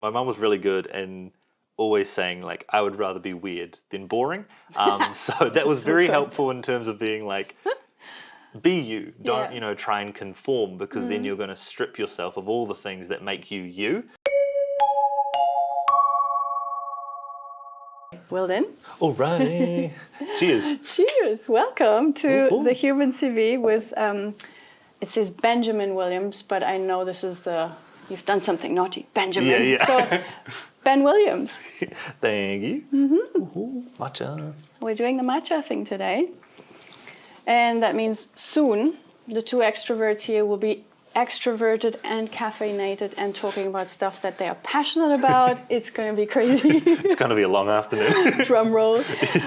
My mum was really good in always saying like, I would rather be weird than boring. So that was So very good. helpful in terms of being like, be you. Don't, Yeah. try and conform, because then you're going to strip yourself of all the things that make you you. Well then, All right. Cheers. cheers. Welcome to Ooh. the Human CV with, it says Benjamin Williams, but I know this is you've done something naughty, Benjamin. Yeah. So, Ben Williams. Thank you. Ooh, matcha. We're doing the matcha thing today. And that means soon the two extroverts here will be extroverted and caffeinated and talking about stuff that they are passionate about. It's going to be crazy. It's going to be a long afternoon. Drum roll.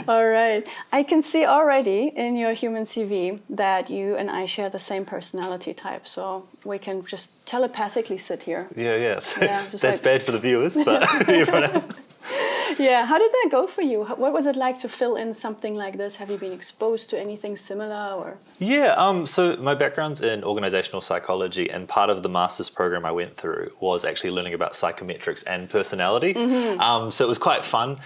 All right. I can see already in your human CV that you and I share the same personality type. So we can just telepathically sit here. Yeah. Yeah, just That's like- bad for the viewers, but everyone else. Yeah. How did that go for you? What was it like to fill in something like this? Have you been exposed to anything similar or? Yeah, so my background's in organizational psychology, and part of the master's program I went through was actually learning about psychometrics and personality. So it was quite fun,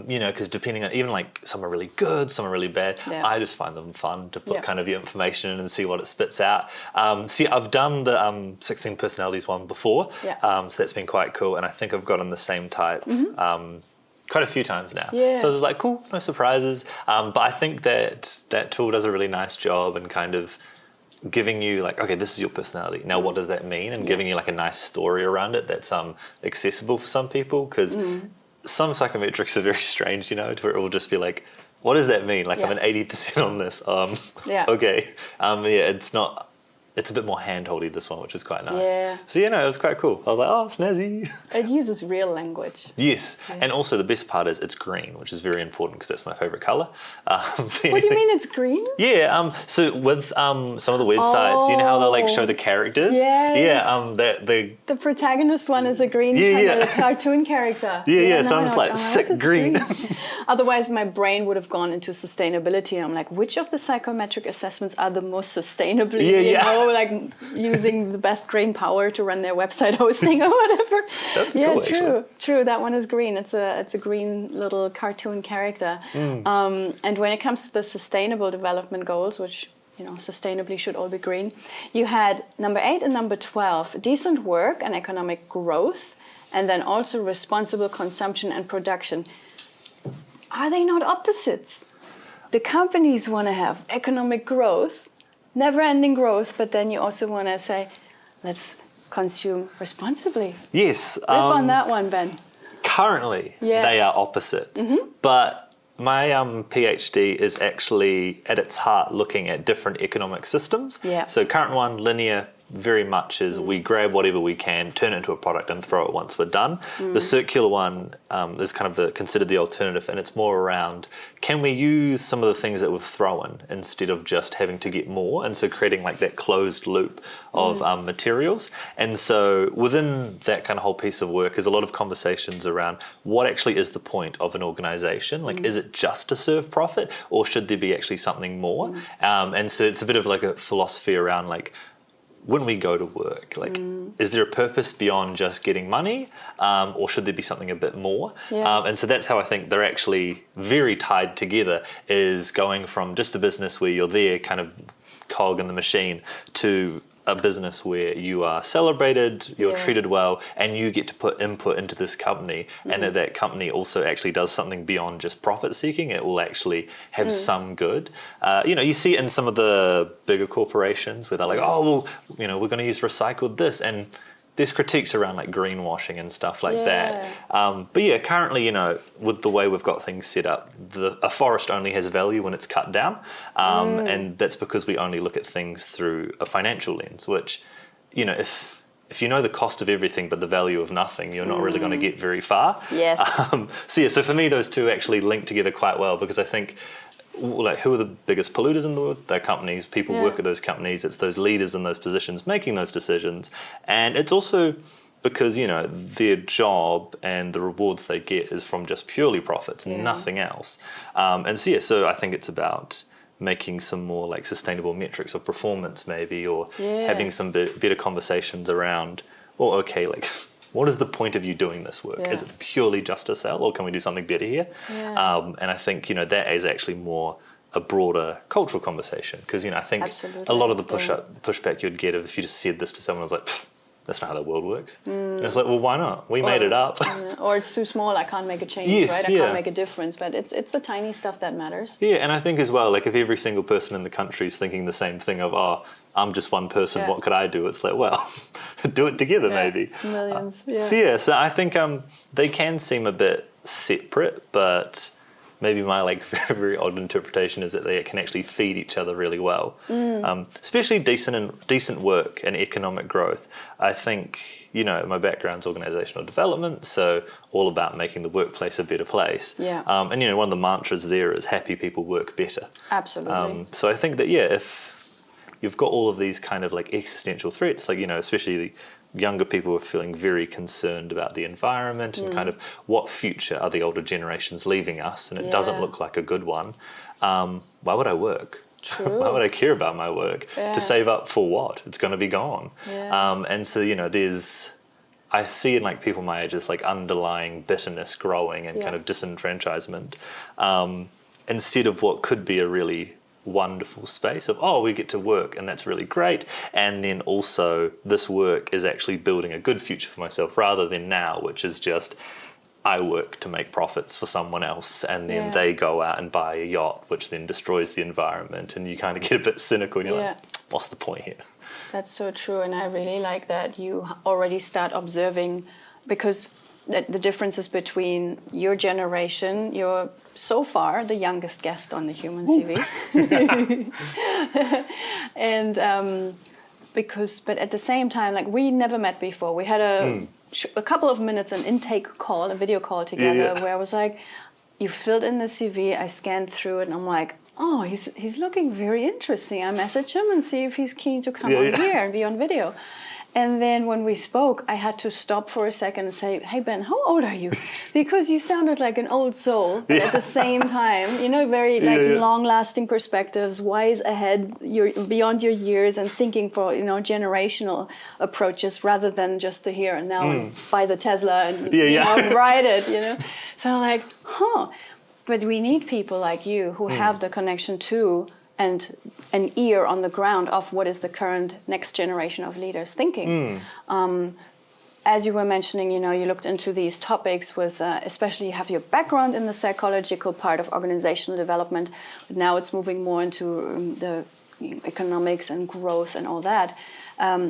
because depending on, even like some are really good, some are really bad. Yeah. I just find them fun to put Yeah. kind of your information in and see what it spits out. I've done the 16 personalities one before, Yeah. so that's been quite cool, and I think I've gotten the same type. Quite a few times now. Yeah. So I was like, cool, no surprises. But I think that tool does a really nice job in kind of giving you like, okay, this is your personality. Now, what does that mean? And giving you like a nice story around it that's accessible for some people. Because some psychometrics are very strange, to where it will just be like, what does that mean? Like, I'm an 80% on this. Yeah. Okay. It's a bit more hand-holdy, this one, which is quite nice. Yeah. So, it was quite cool. I was like, oh, snazzy. It uses real language. Yes, and also the best part is it's green, which is very important because that's my favorite color. What do you mean it's green? Yeah, so with some of the websites, you know how they'll like show the characters? Yes. Yeah, The protagonist one is a green kind of cartoon character. Yeah, now so I I'm know just what- like, oh, sick this is green. Otherwise, my brain would have gone into sustainability. I'm like, which of the psychometric assessments are the most sustainably, like using the best green power to run their website hosting or whatever? That'd be Yeah, cool, true. That one is green. It's a green little cartoon character. And when it comes to the sustainable development goals, which sustainably should all be green, you had number 8 and number 12, decent work and economic growth, and then also responsible consumption and production. Are they not opposites? The companies want to have economic growth, never-ending growth, but then you also want to say, let's consume responsibly. Yes. Riff on that one, Ben. Currently, they are opposites, but my PhD is actually at its heart looking at different economic systems. Yeah. So current one, linear, very much is we grab whatever we can, turn it into a product and throw it once we're done. The circular one is kind of considered the alternative, and it's more around, can we use some of the things that we've thrown instead of just having to get more? And so creating like that closed loop of materials. And so within that kind of whole piece of work is a lot of conversations around what actually is the point of an organization? Like, is it just to serve profit, or should there be actually something more? And so it's a bit of like a philosophy around like, when we go to work, like, is there a purpose beyond just getting money, or should there be something a bit more? Yeah. And so that's how I think they're actually very tied together, is going from just a business where you're there kind of cog in the machine to a business where you are celebrated, you're treated well, and you get to put input into this company, and that company also actually does something beyond just profit seeking. It will actually have some good. You see it in some of the bigger corporations where they're like, oh, well, we're going to use recycled this, and there's critiques around like greenwashing and stuff like that. But currently, with the way we've got things set up, a forest only has value when it's cut down. And that's because we only look at things through a financial lens, which, if you know the cost of everything but the value of nothing, you're not really going to get very far. Yes. So for me, those two actually link together quite well, because I think, like, who are the biggest polluters in the world? They're companies. People work at those companies. It's those leaders in those positions making those decisions. And it's also because, their job and the rewards they get is from just purely profits and nothing else. So I think it's about making some more like sustainable metrics of performance maybe, or having some better conversations around, like, what is the point of you doing this work? Yeah. Is it purely just to sell, or can we do something better here? Yeah. And I think, that is actually more a broader cultural conversation, because, I think Absolutely. a lot of the Yeah. pushback you'd get if you just said this to someone was like, that's not how the world works. And it's like, well, why not? We made it up. Or it's too small, I can't make a change, Yes, right? I yeah. can't make a difference. But it's the tiny stuff that matters. Yeah, and I think as well, like if every single person in the country is thinking the same thing of, I'm just one person, Yeah. what could I do? It's like, well, do it together maybe. Millions, yeah. So I think they can seem a bit separate, but maybe my very odd interpretation is that they can actually feed each other really well. Especially decent work and economic growth. I think, my background's organizational development, so all about making the workplace a better place. Yeah. And one of the mantras there is happy people work better. Absolutely. So I think that, if you've got all of these kind of existential threats, especially the younger people are feeling very concerned about the environment and kind of what future are the older generations leaving us, and it doesn't look like a good one. Why would I work? True. Why would I care about my work? Yeah. To save up for what? It's going to be gone. Yeah. And so, I see in people my age this underlying bitterness growing and kind of disenfranchisement, instead of what could be a really wonderful space of, we get to work and that's really great, and then also this work is actually building a good future for myself, rather than now, which is just I work to make profits for someone else, and then they go out and buy a yacht, which then destroys the environment, and you kind of get a bit cynical and you're like, what's the point here? That's so true, and I really like that you already start observing, because the differences between your generation, you're so far the youngest guest on the Human CV, and but at the same time, we never met before. We had a couple of minutes, an intake call, a video call together, where I was like, you filled in the CV, I scanned through it, and I'm like, he's looking very interesting. I message him and see if he's keen to come on here and be on video. And then when we spoke, I had to stop for a second and say, hey, Ben, how old are you? Because you sounded like an old soul, but at the same time, very long-lasting perspectives, wise ahead, you're beyond your years, and thinking for, generational approaches rather than just the here and now and buy the Tesla and ride it, So I'm like, But we need people like you who have the connection to and an ear on the ground of what is the current next generation of leaders thinking. As you were mentioning, you looked into these topics with, especially you have your background in the psychological part of organizational development, but now it's moving more into the economics and growth and all that.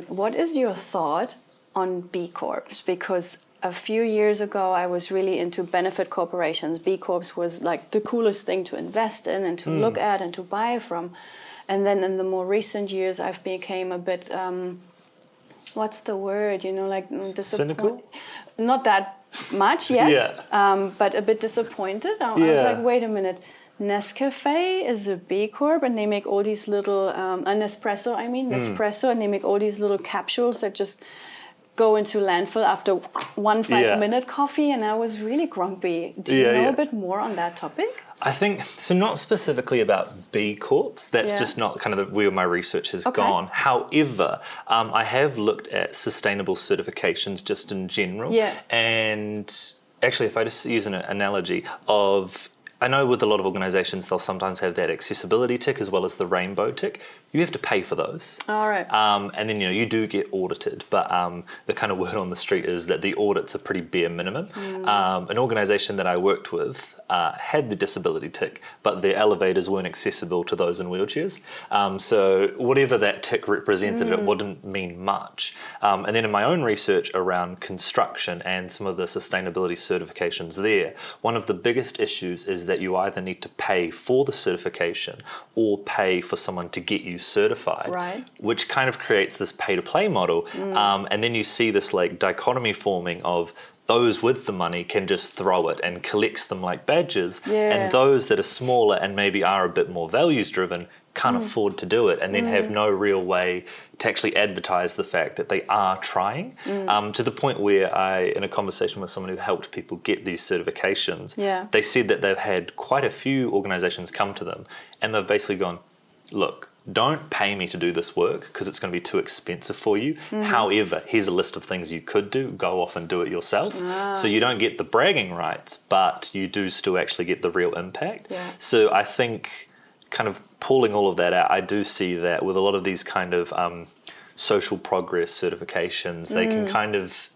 What is your thought on B Corps? Because a few years ago, I was really into benefit corporations. B Corps was the coolest thing to invest in and to look at and to buy from. And then in the more recent years, I've became a bit, what's the word? Cynical? Not that much yet, but a bit disappointed. I was like, wait a minute. Nescafe is a B Corp, and they make all these little, Nespresso, and they make all these little capsules that just go into landfill after one 5-minute coffee, and I was really grumpy. Do you know a bit more on that topic? I think, so not specifically about B Corps, that's just not kind of where my research has gone. However, I have looked at sustainable certifications just in general. And actually, if I just use an analogy of, I know with a lot of organizations, they'll sometimes have that accessibility tick as well as the rainbow tick. You have to pay for those. All right. And then, you do get audited, but the kind of word on the street is that the audits are pretty bare minimum. An organization that I worked with had the disability tick, but their elevators weren't accessible to those in wheelchairs. So whatever that tick represented, it wouldn't mean much. And then in my own research around construction and some of the sustainability certifications there, one of the biggest issues is that you either need to pay for the certification or pay for someone to get you certified, which kind of creates this pay-to-play model. And then you see this dichotomy forming of those with the money can just throw it and collects them like badges, and those that are smaller and maybe are a bit more values driven can't afford to do it, and then have no real way to actually advertise the fact that they are trying, to the point where in a conversation with someone who helped people get these certifications, they said that they've had quite a few organizations come to them and they've basically gone, look, don't pay me to do this work because it's going to be too expensive for you. However, here's a list of things you could do. Go off and do it yourself. So you don't get the bragging rights, but you do still actually get the real impact. Yeah. So I think kind of pulling all of that out, I do see that with a lot of these kind of social progress certifications, they can kind of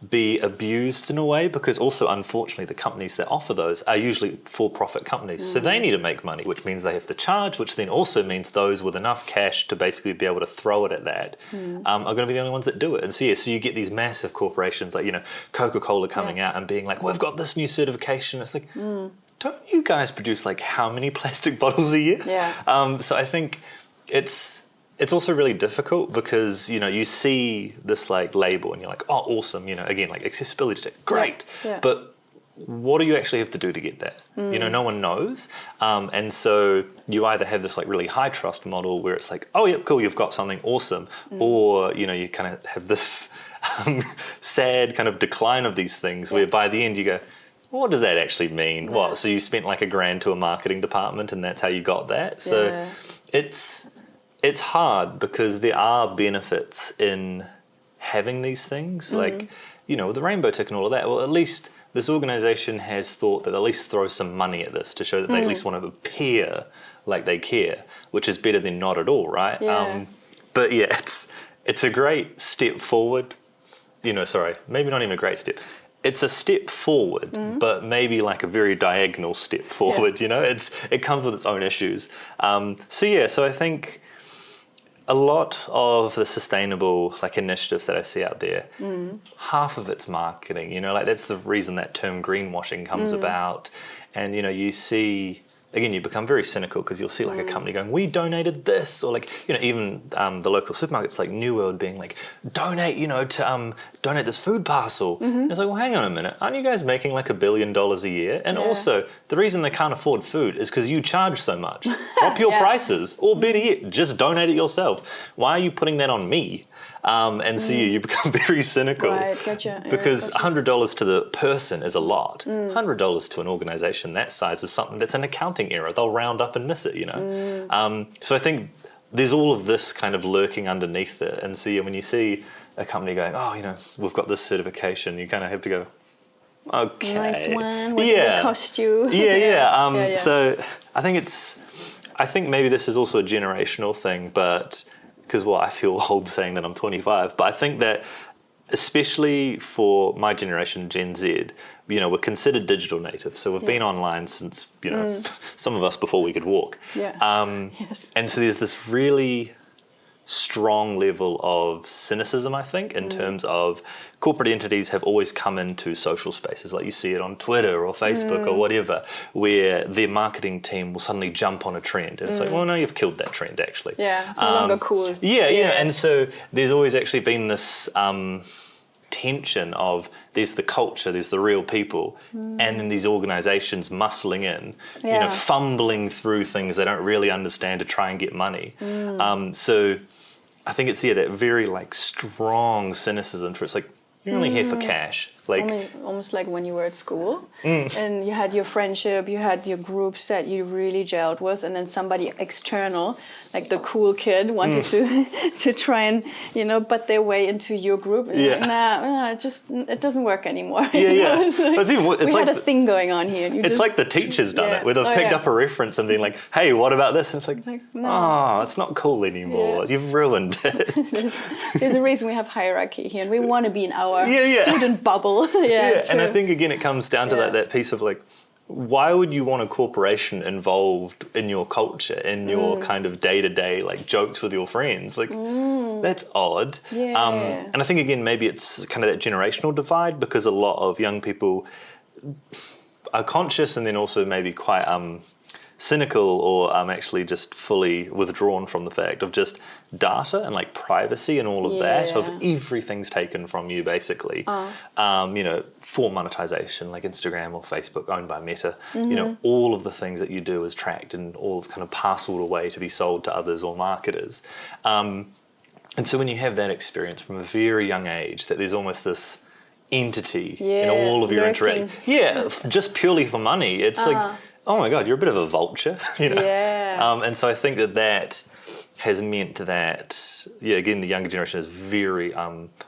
be abused in a way, because also unfortunately the companies that offer those are usually for-profit companies, so they need to make money, which means they have to charge, which then also means those with enough cash to basically be able to throw it at that are going to be the only ones that do it. And so so you get these massive corporations like Coca-Cola coming out and being like, we've got this new certification. It's like, don't you guys produce like how many plastic bottles a year? So I think it's also really difficult because, you see this like label and you're like, oh, awesome. Again, like accessibility, great. But what do you actually have to do to get that? No one knows. And so you either have this like really high trust model where it's like, oh, yeah, cool, you've got something awesome. Or, you kind of have this sad kind of decline of these things where by the end you go, what does that actually mean? What? So you spent like $1,000 to a marketing department and that's how you got that? So it's hard because there are benefits in having these things, like, the rainbow tick and all of that. Well, at least this organization has thought that at least throw some money at this to show that they at least want to appear like they care, which is better than not at all, right? But yeah, it's a great step forward. Sorry, maybe not even a great step. It's a step forward, but maybe like a very diagonal step forward, it comes with its own issues. So I think a lot of the sustainable like initiatives that I see out there, half of it's marketing, like that's the reason that term greenwashing comes about. And, you see, again, you become very cynical because you'll see like a company going, we donated this, or like, even the local supermarkets like New World being like, donate, to donate this food parcel. It's like, well, hang on a minute, aren't you guys making like $1 billion a year? And also the reason they can't afford food is because you charge so much. Drop your prices, or better yet, just donate it yourself. Why are you putting that on me? And so you become very cynical. Right, gotcha. Because $100 to the person is a lot. $100 to an organization that size is something that's an accounting error. They'll round up and miss it, So I think there's all of this kind of lurking underneath it. And so when you see a company going, oh, we've got this certification, you kind of have to go, okay. Nice one. What did it cost you? So I think maybe this is also a generational thing, but because I feel old saying that I'm 25, but I think that especially for my generation, Gen Z, we're considered digital natives. So we've been online since, some of us before we could walk. And so there's this really strong level of cynicism, I think, in terms of corporate entities have always come into social spaces, like you see it on Twitter or Facebook or whatever, where their marketing team will suddenly jump on a trend. And it's like, well, no, you've killed that trend, actually. Yeah, it's no longer cool. And so there's always actually been this tension of there's the culture, there's the real people, and then these organizations muscling in, fumbling through things they don't really understand to try and get money. So I think it's that very like strong cynicism for it's like you're only here for cash. Like almost like when you were at school and you had your friendship, you had your groups that you really gelled with, and then somebody external, like the cool kid, wanted to try and butt their way into your group. And like, nah, it doesn't work anymore. It's we had a thing going on here. It's like the teacher's done it, where they've picked up a reference and been like, hey, what about this? And it's like no, it's not cool anymore. You've ruined it. There's a reason we have hierarchy here, and we want to be in our student bubble. And I think again it comes down to that piece of like, why would you want a corporation involved in your culture, in your kind of day-to-day like jokes with your friends? Like that's odd. And I think again maybe it's kind of that generational divide, because a lot of young people are conscious and then also maybe quite cynical or actually just fully withdrawn from the fact of just data and like privacy and all of that, of everything's taken from you basically, for monetization, like Instagram or Facebook owned by Meta, all of the things that you do is tracked and all kind of parceled away to be sold to others or marketers. And so when you have that experience from a very young age, that there's almost this entity in all of your interaction, just purely for money, it's like, oh my God, you're a bit of a vulture, you know? Yeah. And so I think that has meant that, yeah, again, the younger generation is very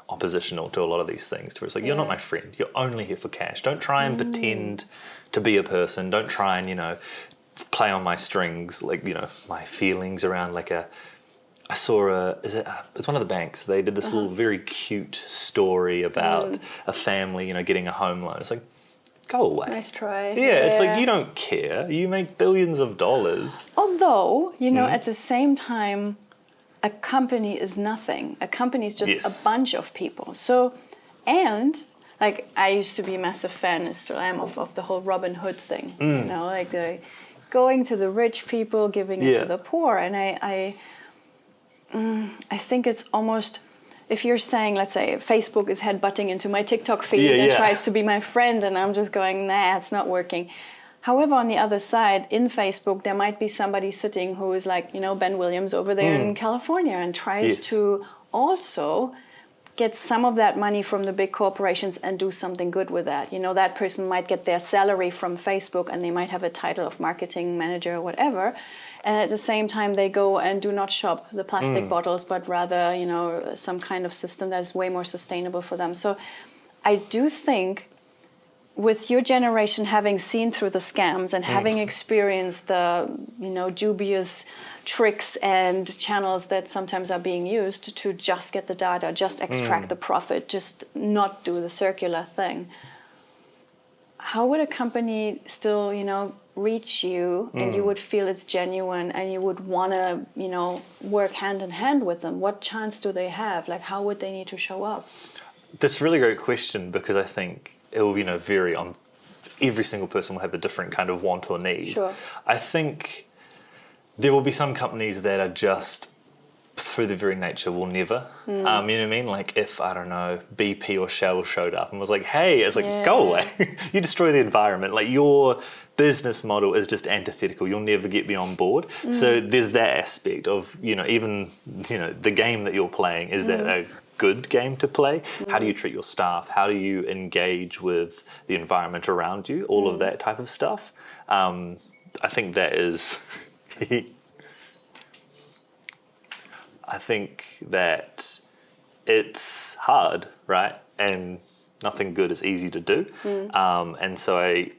oppositional to a lot of these things. To where it's like, you're not my friend. You're only here for cash. Don't try and pretend to be a person. Don't try and, you know, play on my strings, like, you know, my feelings around like I saw it's one of the banks. They did this little very cute story about a family, you know, getting a home loan. It's like, go away. Nice try. Yeah, it's like, you don't care. You make billions of dollars. Although, you know, at the same time, a company is nothing. A company is just a bunch of people. So, and like I used to be a massive fan, still am, of the whole Robin Hood thing. You know, like the going to the rich people, giving it to the poor. And I think it's almost, if you're saying, let's say, Facebook is headbutting into my TikTok feed and tries to be my friend, and I'm just going, nah, it's not working. However, on the other side, in Facebook, there might be somebody sitting who is like, you know, Ben Williams over there in California and tries to also get some of that money from the big corporations and do something good with that. You know, that person might get their salary from Facebook and they might have a title of marketing manager or whatever. And at the same time, they go and do not shop the plastic bottles, but rather, you know, some kind of system that is way more sustainable for them. So I do think with your generation having seen through the scams and having experienced the, you know, dubious tricks and channels that sometimes are being used to just get the data, just extract the profit, just not do the circular thing. How would a company still, you know, reach you and you would feel it's genuine and you would want to, you know, work hand in hand with them? What chance do they have? Like, how would they need to show up? That's a really great question, because I think it will, you know, vary on every single person will have a different kind of want or need. Sure. I think there will be some companies that are just, through their very nature, will never. You know what I mean? Like if, I don't know, BP or Shell showed up and was like, hey, it's like, go away. You destroy the environment. Like your business model is just antithetical. You'll never get me on board. So there's that aspect of, you know, even, you know, the game that you're playing, is that a good game to play? How do you treat your staff? How do you engage with the environment around you? All of that type of stuff. I think that is... I think that it's hard, right? And nothing good is easy to do. And so I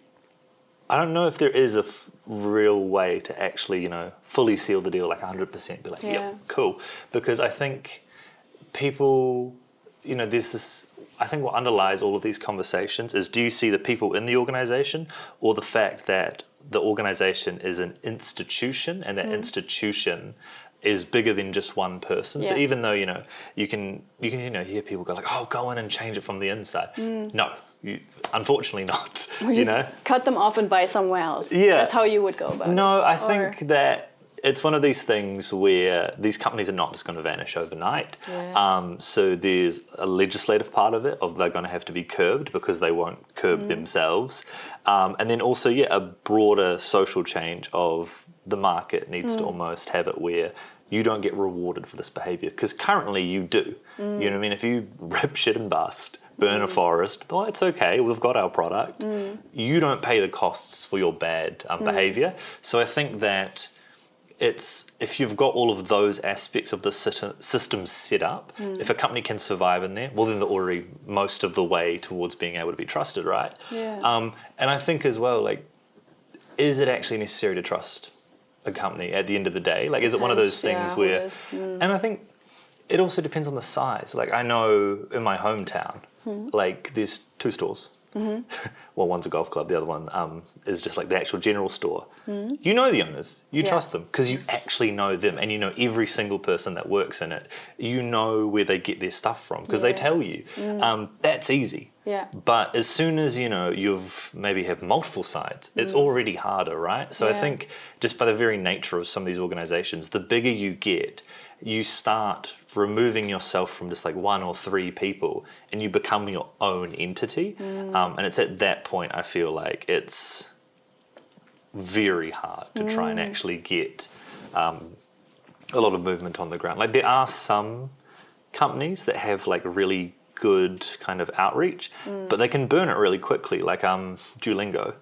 don't know if there is a real way to actually, you know, fully seal the deal, like 100%, be like, yep, cool. Because I think people, you know, there's this, I think what underlies all of these conversations is, do you see the people in the organization, or the fact that the organization is an institution, and that institution is bigger than just one person. So even though, you know, you can you know, hear people go like, oh, go in and change it from the inside. No, unfortunately not. You know, cut them off and buy somewhere else. Yeah, that's how you would go about it. No, I think that it's one of these things where these companies are not just going to vanish overnight. So there's a legislative part of it, of they're going to have to be curbed because they won't curb themselves. And then also, a broader social change of the market needs to almost have it where you don't get rewarded for this behavior. Because currently you do. You know what I mean? If you rip shit and bust, burn a forest, well, it's okay, we've got our product. You don't pay the costs for your bad behavior. So I think that it's, if you've got all of those aspects of the system set up, if a company can survive in there, well, then they're already most of the way towards being able to be trusted, right? And I think as well, like, is it actually necessary to trust a company at the end of the day? Like, is it one of those things where, and I think it also depends on the size. Like, I know in my hometown, like, there's 2 stores. Well, one's a golf club, the other one is just like the actual general store. You know the owners, you trust them because you actually know them, and you know every single person that works in it. You know where they get their stuff from because they tell you. That's easy. But as soon as, you know, you've maybe have multiple sites, it's already harder, right? So I think just by the very nature of some of these organizations, the bigger you get, you start removing yourself from just like 1 or 3 people, and you become your own entity. And it's at that point I feel like it's very hard to try and actually get a lot of movement on the ground. Like, there are some companies that have like really good kind of outreach, but they can burn it really quickly. Like Duolingo,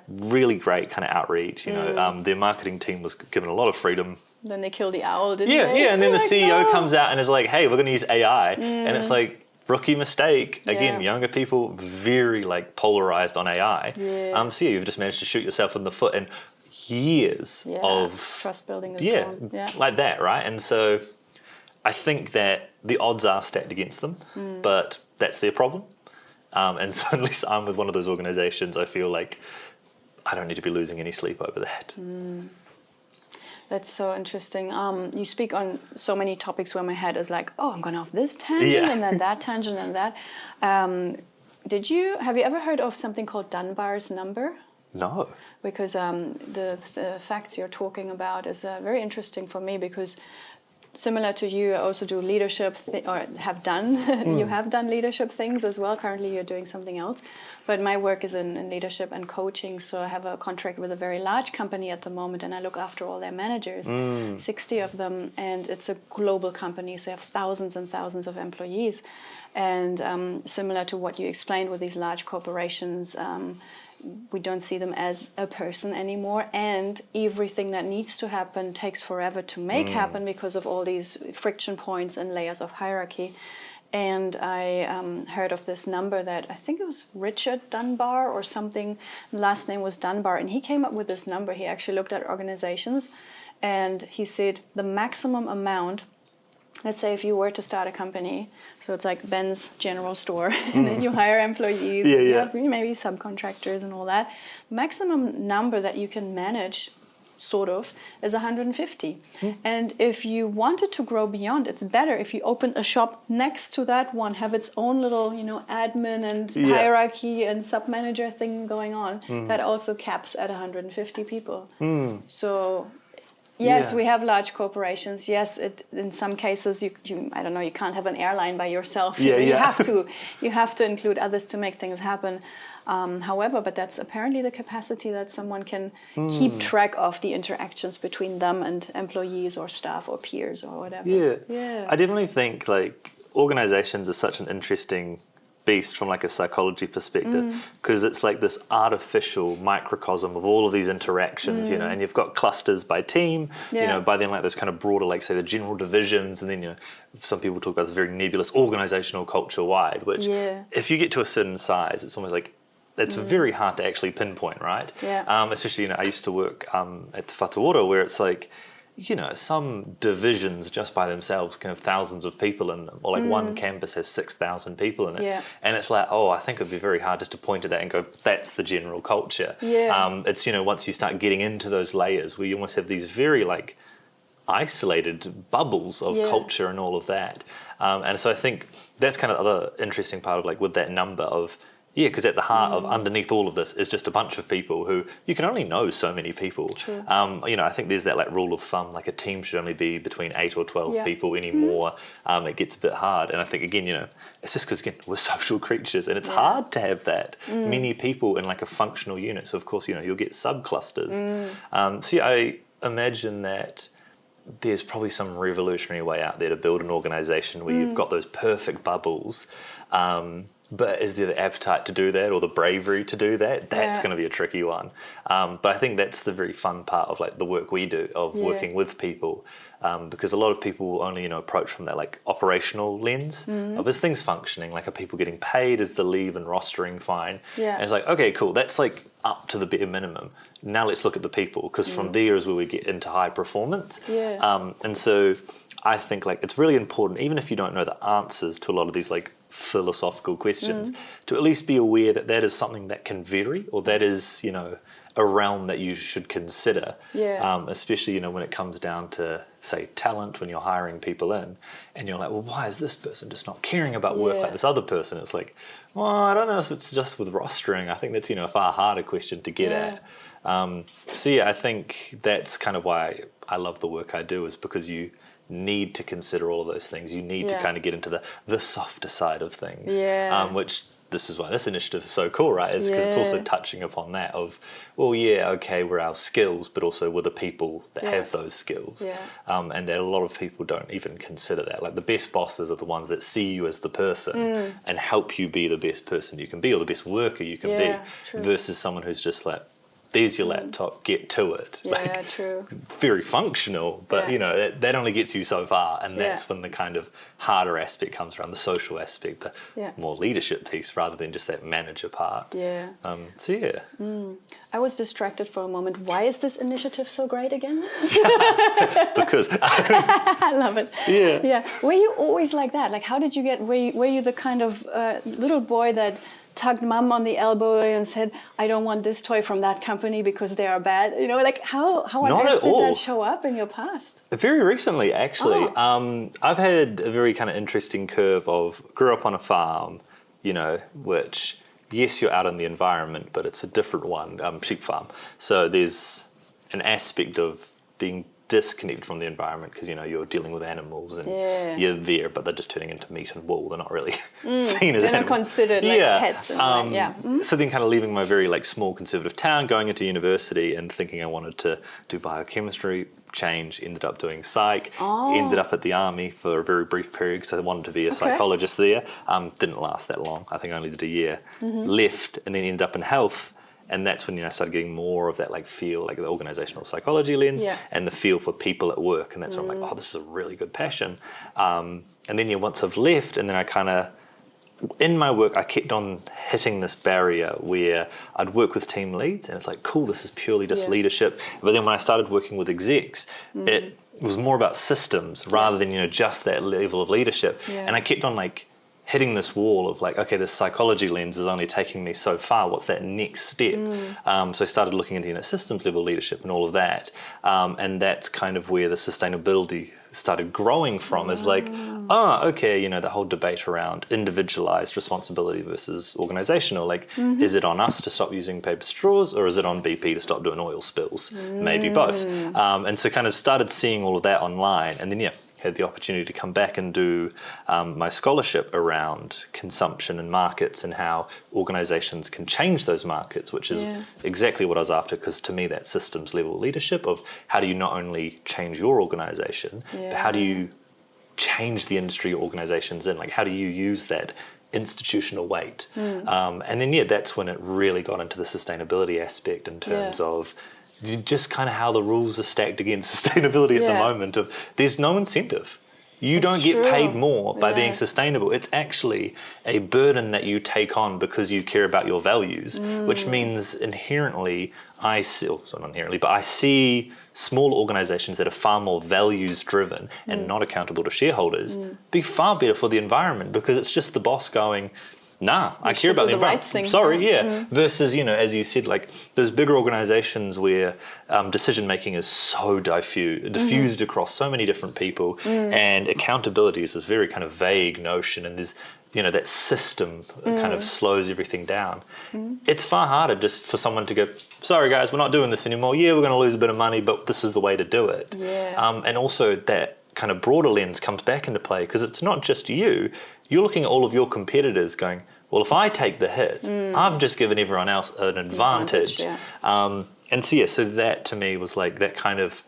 really great kind of outreach. You know, their marketing team was given a lot of freedom. Then they kill the owl, didn't they? Yeah, and then the Like, CEO no. comes out and is like, "Hey, we're going to use AI," and it's like rookie mistake again. Younger people very like polarized on AI. So you've just managed to shoot yourself in the foot in years of trust building as well. like that, right? And so I think that the odds are stacked against them, but that's their problem. And so at least I'm with one of those organizations, I feel like I don't need to be losing any sleep over that. That's so interesting. You speak on so many topics where my head is like, oh, I'm going off this tangent and then that tangent and that. Have you ever heard of something called Dunbar's number? No. Because the facts you're talking about is very interesting for me, because similar to you, I also do leadership, or have done. You have done leadership things as well. Currently, you're doing something else. But my work is in leadership and coaching. So I have a contract with a very large company at the moment, and I look after all their managers, 60 of them. And it's a global company, so you have thousands and thousands of employees. And similar to what you explained with these large corporations, we don't see them as a person anymore, and everything that needs to happen takes forever to make happen because of all these friction points and layers of hierarchy. And I heard of this number that I think it was Richard Dunbar or something. The last name was Dunbar, and he came up with this number. He actually looked at organizations, and he said the maximum amount. Let's say if you were to start a company, so it's like Ben's General Store, and then you hire employees, you have maybe subcontractors and all that. Maximum number that you can manage, sort of, is 150. And if you wanted to grow beyond, it's better if you open a shop next to that one, have its own little, admin and hierarchy and sub-manager thing going on. That also caps at 150 people. So... Yes, we have large corporations. Yes, in some cases, you I don't know, you can't have an airline by yourself. You have to include others to make things happen. However, but that's apparently the capacity that someone can keep track of the interactions between them and employees or staff or peers or whatever. Yeah. I definitely think like organizations are such an interesting beast from like a psychology perspective, because it's like this artificial microcosm of all of these interactions, and you've got clusters by team, by then like those kind of broader, like say the general divisions, and then some people talk about this very nebulous organizational culture wide, which if you get to a certain size, it's almost like it's very hard to actually pinpoint, right? Especially I used to work at Te Whatuora, where it's like some divisions just by themselves can have thousands of people in them, or like one campus has 6,000 people in it. And it's like, I think it'd be very hard just to point to that and go, that's the general culture. It's, once you start getting into those layers where you almost have these very like isolated bubbles of culture and all of that. And so I think that's kind of the other interesting part of like with that number of, because at the heart of underneath all of this is just a bunch of people who you can only know so many people. True. I think there's that like rule of thumb, like a team should only be between 8 or 12 people anymore. It gets a bit hard. And I think, again, it's just because, again, we're social creatures and it's hard to have that many people in like a functional unit. So, of course, you'll get subclusters. I imagine that there's probably some revolutionary way out there to build an organization where you've got those perfect bubbles. But is there the appetite to do that or the bravery to do that? That's going to be a tricky one. But I think that's the very fun part of like the work we do of working with people, because a lot of people will only approach from that like operational lens of is things functioning, like are people getting paid, is the leave and rostering fine? And it's like, okay, cool, that's like up to the bare minimum. Now let's look at the people, because from there is where we get into high performance. And so I think like it's really important, even if you don't know the answers to a lot of these like philosophical questions, to at least be aware that that is something that can vary, or that is a realm that you should consider, especially when it comes down to say talent, when you're hiring people in and you're like, well, why is this person just not caring about work like this other person? It's like, well, I don't know if it's just with rostering. I think that's a far harder question to get at. I think that's kind of why I love the work I do, is because you need to consider all of those things. You need to kind of get into the softer side of things, which this is why this initiative is so cool, right? Is because it's also touching upon that of, well, yeah, okay, we're our skills, but also we're the people that have those skills. Yeah. And that a lot of people don't even consider that. Like the best bosses are the ones that see you as the person and help you be the best person you can be, or the best worker you can be, true. versus someone who's just like, there's your laptop, get to it. Yeah, like, true. Very functional, but you know, that only gets you so far, and that's when the kind of harder aspect comes around, the social aspect, the more leadership piece, rather than just that manager part. Yeah. So yeah. I was distracted for a moment. Why is this initiative so great again? Because I love it. Yeah. Yeah. Were you always like that? Like, how did you get? Were you the kind of little boy that tugged mom on the elbow and said, "I don't want this toy from that company because they are bad"? You know, like how on Not earth at did all. that show up in your past? Very recently, actually. Oh. I've had a very kind of interesting curve of grew up on a farm, you know, which, yes, you're out in the environment, but it's a different one, sheep farm. So there's an aspect of being disconnected from the environment because, you know, you're dealing with animals and you're there, but they're just turning into meat and wool. They're not really seen as They're not animals. considered like pets. And So then kind of leaving my very like small conservative town, going into university and thinking I wanted to do biochemistry, ended up doing psych, ended up at the army for a very brief period because I wanted to be a psychologist there. Didn't last that long. I think I only did a year. Left and then ended up in health. And that's when, you know, I started getting more of that like feel, like the organizational psychology lens and the feel for people at work. And that's when I'm like, oh, this is a really good passion. And then once I've left, and then I kind of, in my work, I kept on hitting this barrier where I'd work with team leads and it's like, cool, this is purely just leadership. But then when I started working with execs, it was more about systems rather than, you know, just that level of leadership. And I kept on like hitting this wall of like, okay, this psychology lens is only taking me so far. What's that next step? So I started looking into, you know, systems level leadership and all of that. And that's kind of where the sustainability started growing from, is like, okay, you know, the whole debate around individualized responsibility versus organizational. Like, is it on us to stop using paper straws, or is it on BP to stop doing oil spills? Maybe both. And so kind of started seeing all of that online, and then had the opportunity to come back and do my scholarship around consumption and markets and how organizations can change those markets, which is exactly what I was after, because to me that's systems level leadership of how do you not only change your organization, but how do you change the industry your organization's in? Like, how do you use that institutional weight? And then, that's when it really got into the sustainability aspect in terms of just kind of how the rules are stacked against sustainability at the moment of there's no incentive. You don't get paid more by being sustainable. It's actually a burden that you take on because you care about your values, which means inherently I see small organizations that are far more values driven and not accountable to shareholders be far better for the environment, because it's just the boss going, nah, I care about the environment. Right thing. Sorry, versus, you know, as you said, like those bigger organizations where decision making is so diffused across so many different people, and accountability is this very kind of vague notion, and there's, you know, that system kind of slows everything down. It's far harder just for someone to go, sorry guys, we're not doing this anymore. Yeah, we're going to lose a bit of money, but this is the way to do it. And also that kind of broader lens comes back into play, because it's not just you. You're looking at all of your competitors going, well, if I take the hit, I've just given everyone else an advantage. And so that to me was like that kind of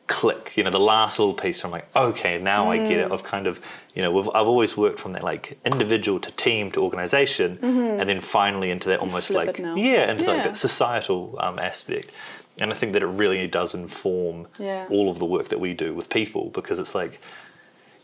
click, you know, the last little piece where I'm like, okay, now I get it. Of kind of, you know, I've always worked from that like individual to team to organization, and then finally into that almost like, into like that societal aspect. And I think that it really does inform all of the work that we do with people, because it's like,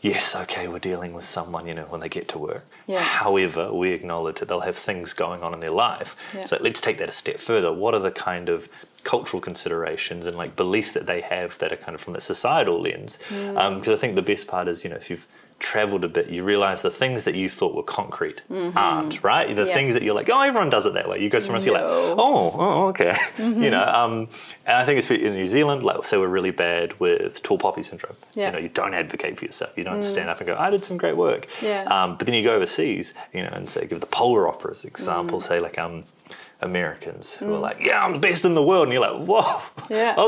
yes, okay, we're dealing with someone, you know, when they get to work. However, we acknowledge that they'll have things going on in their life. So let's take that a step further. What are the kind of cultural considerations and like beliefs that they have that are kind of from the societal lens? Because I think the best part is, you know, if you've traveled a bit, you realize the things that you thought were concrete aren't, right? The things that you're like, oh, everyone does it that way. You go somewhere else, you're like, oh, okay. You know, and I think especially in New Zealand, like, say we're really bad with tall poppy syndrome. You know, you don't advocate for yourself. You don't stand up and go, I did some great work. But then you go overseas, you know, and say, give the polar opera as an example, say like Americans who are like, yeah, I'm the best in the world. And you're like, whoa,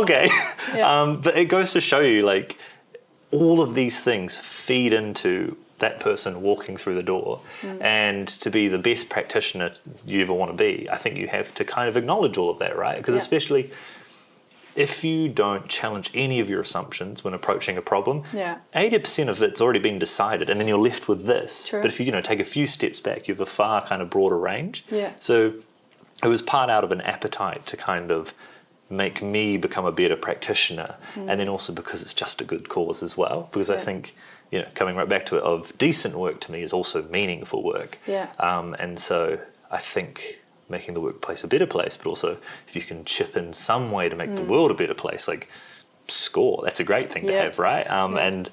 okay. But it goes to show you, like, all of these things feed into that person walking through the door. And to be the best practitioner you ever want to be, I think you have to kind of acknowledge all of that, right? Because especially if you don't challenge any of your assumptions when approaching a problem, 80% of it's already been decided, and then you're left with this. True. But if you take a few steps back, you have a far kind of broader range. Yeah. So it was part out of an appetite to kind of make me become a better practitioner, and then also because it's just a good cause as well. Because I think, coming right back to it, of decent work to me is also meaningful work. Yeah. And so I think making the workplace a better place, but also if you can chip in some way to make the world a better place, like score, that's a great thing to have, right? And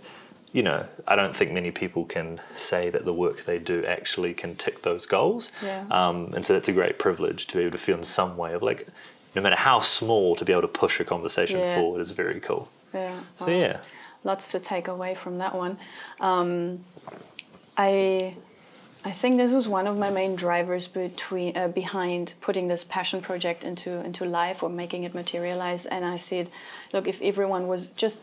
I don't think many people can say that the work they do actually can tick those goals. And so that's a great privilege to be able to feel in some way of like, no matter how small, to be able to push a conversation forward is very cool. So lots to take away from that one. I think this was one of my main drivers behind putting this passion project into life or making it materialize. And I said, look, if everyone was just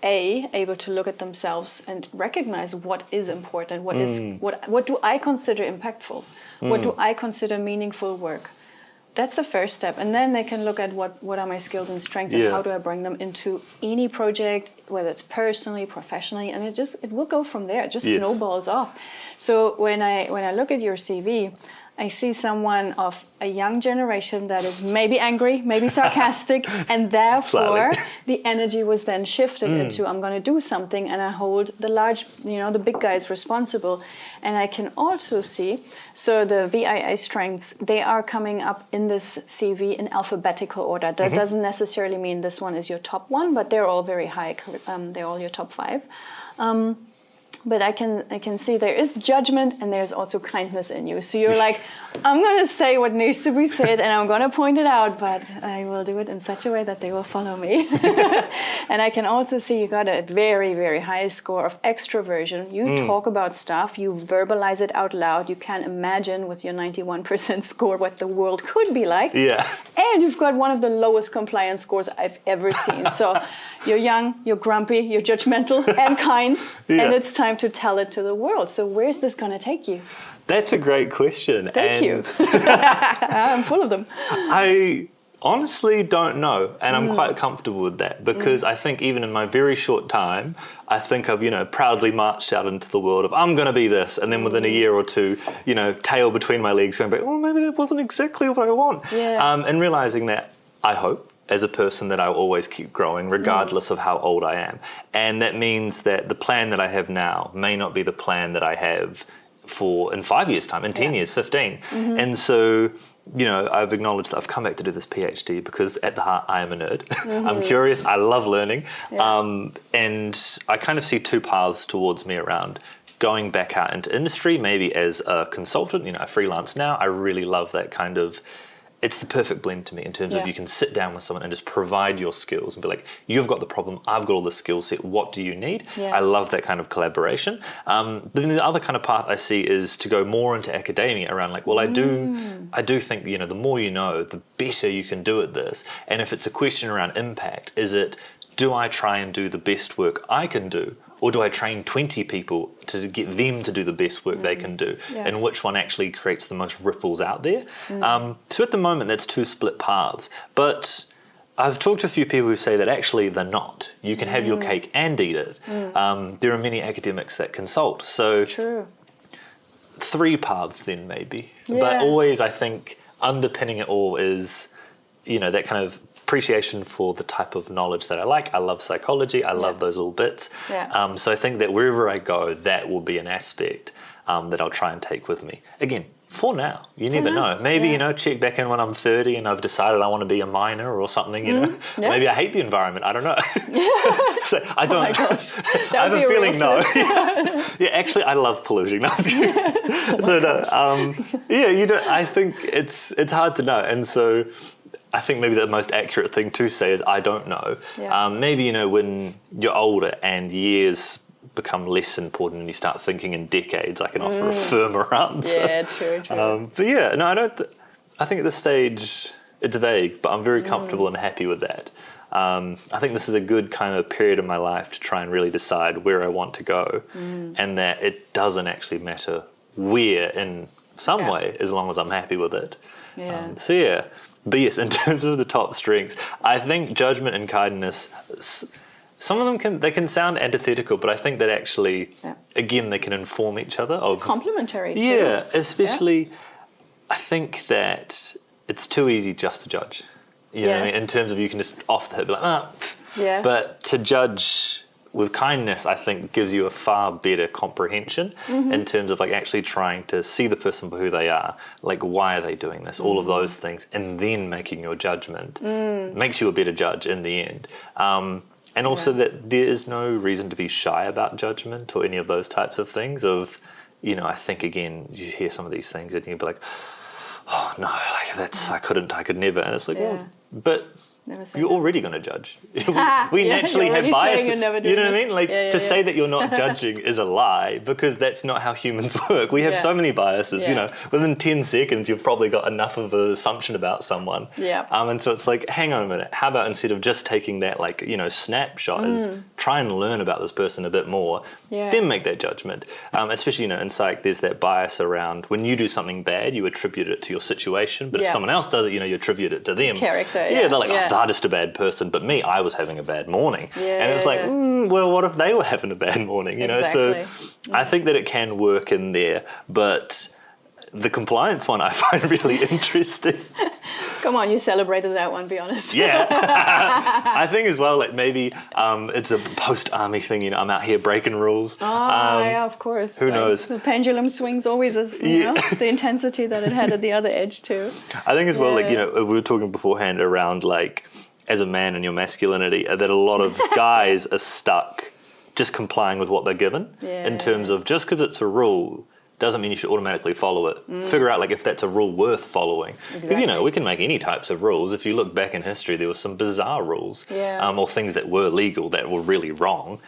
able to look at themselves and recognize what is important, what do I consider impactful, what do I consider meaningful work. That's the first step, and then they can look at what are my skills and strengths and how do I bring them into any project, whether it's personally, professionally, and it will go from there. It just snowballs off. So when I look at your CV, I see someone of a young generation that is maybe angry, maybe sarcastic, and therefore the energy was then shifted into I'm going to do something, and I hold the big guys responsible. And I can also see, so the VIA strengths, they are coming up in this CV in alphabetical order. That doesn't necessarily mean this one is your top one, but they're all very high. They're all your top 5. But I can see there is judgment and there's also kindness in you. So you're like, I'm going to say what needs to be said and I'm going to point it out, but I will do it in such a way that they will follow me. And I can also see you got a very, very high score of extroversion. You talk about stuff, you verbalize it out loud. You can imagine with your 91% score what the world could be like. Yeah. And you've got one of the lowest compliance scores I've ever seen. So you're young, you're grumpy, you're judgmental and kind, and it's time to tell it to the world. So where's this going to take you? That's a great question. Thank you. I'm full of them. I honestly don't know, and I'm quite comfortable with that because I think even in my very short time, I think I've, proudly marched out into the world of I'm going to be this, and then within a year or two, tail between my legs going back, oh, maybe that wasn't exactly what I want. And realizing that, I hope, as a person that I will always keep growing regardless of how old I am. And that means that the plan that I have now may not be the plan that I have in 5 years' time, in 10 years, 15. And so, I've acknowledged that I've come back to do this PhD because at the heart I am a nerd. I'm curious, I love learning. And I kind of see 2 paths towards me around going back out into industry, maybe as a consultant, I freelance now. I really love that kind of, it's the perfect blend to me in terms of you can sit down with someone and just provide your skills and be like, you've got the problem, I've got all the skill set, what do you need? I love that kind of collaboration. But then the other kind of path I see is to go more into academia around like, well, I do think, the more you know, the better you can do at this. And if it's a question around impact, is it, do I try and do the best work I can do? Or do I train 20 people to get them to do the best work they can do? And which one actually creates the most ripples out there? So at the moment, that's 2 split paths. But I've talked to a few people who say that actually they're not. You can have your cake and eat it. There are many academics that consult. So 3 paths then maybe. But always I think underpinning it all is, that kind of appreciation for the type of knowledge that I like. I love psychology. I love those little bits. So I think that wherever I go, that will be an aspect that I'll try and take with me. Again, for now, you never know. Maybe, check back in when I'm 30 and I've decided I want to be a miner or something, Maybe I hate the environment. I don't know. So I don't. Oh my gosh. I have a feeling no. Actually, I love polluting. No, so no. I think it's hard to know. And so I think maybe the most accurate thing to say is I don't know. Maybe, when you're older and years become less important and you start thinking in decades, I can offer a firmer answer. Yeah, true. But I don't. I think at this stage it's vague, but I'm very comfortable and happy with that. I think this is a good kind of period in my life to try and really decide where I want to go, and that it doesn't actually matter where in some way, as long as I'm happy with it. But yes, in terms of the top strengths, I think judgment and kindness, some of them can sound antithetical, but I think that actually, again, they can inform each other. Complementary too. Yeah, especially, I think that it's too easy just to judge. You know what I mean? In terms of you can just off the hip be like, but to judge with kindness, I think gives you a far better comprehension in terms of like actually trying to see the person for who they are, like why are they doing this, all of those things, and then making your judgment makes you a better judge in the end. And also that there is no reason to be shy about judgment or any of those types of things of, you know, I think again, you hear some of these things and you'd be like, oh no, like that's, I could never. And it's like, well, but you're already going to judge. we naturally have bias. You know what I mean? Like to say that you're not judging is a lie because that's not how humans work. We have so many biases. You know, within 10 seconds, you've probably got enough of an assumption about someone. And so it's like, hang on a minute. How about instead of just taking that like, you know, snapshot, is try and learn about this person a bit more, then make that judgment. Especially, you know, in psych, there's that bias around when you do something bad, you attribute it to your situation. But if someone else does it, you know, you attribute it to them. Character. They're like, oh, they're just a bad person, but me, I was having a bad morning. And it's like, well, what if they were having a bad morning? You know, so I think that it can work in there, but the compliance one I find really interesting. Come on, you celebrated that one, be honest. I think as well, like maybe it's a post-army thing, you know, I'm out here breaking rules. Yeah, of course. Who knows? The pendulum swings always as, you know, the intensity that it had at the other edge too. I think as well, like, you know, we were talking beforehand around like, as a man and your masculinity, that a lot of guys are stuck just complying with what they're given in terms of just because it's a rule doesn't mean you should automatically follow it. Figure out like if that's a rule worth following. Because, you know, we can make any types of rules. If you look back in history, there were some bizarre rules or things that were legal that were really wrong.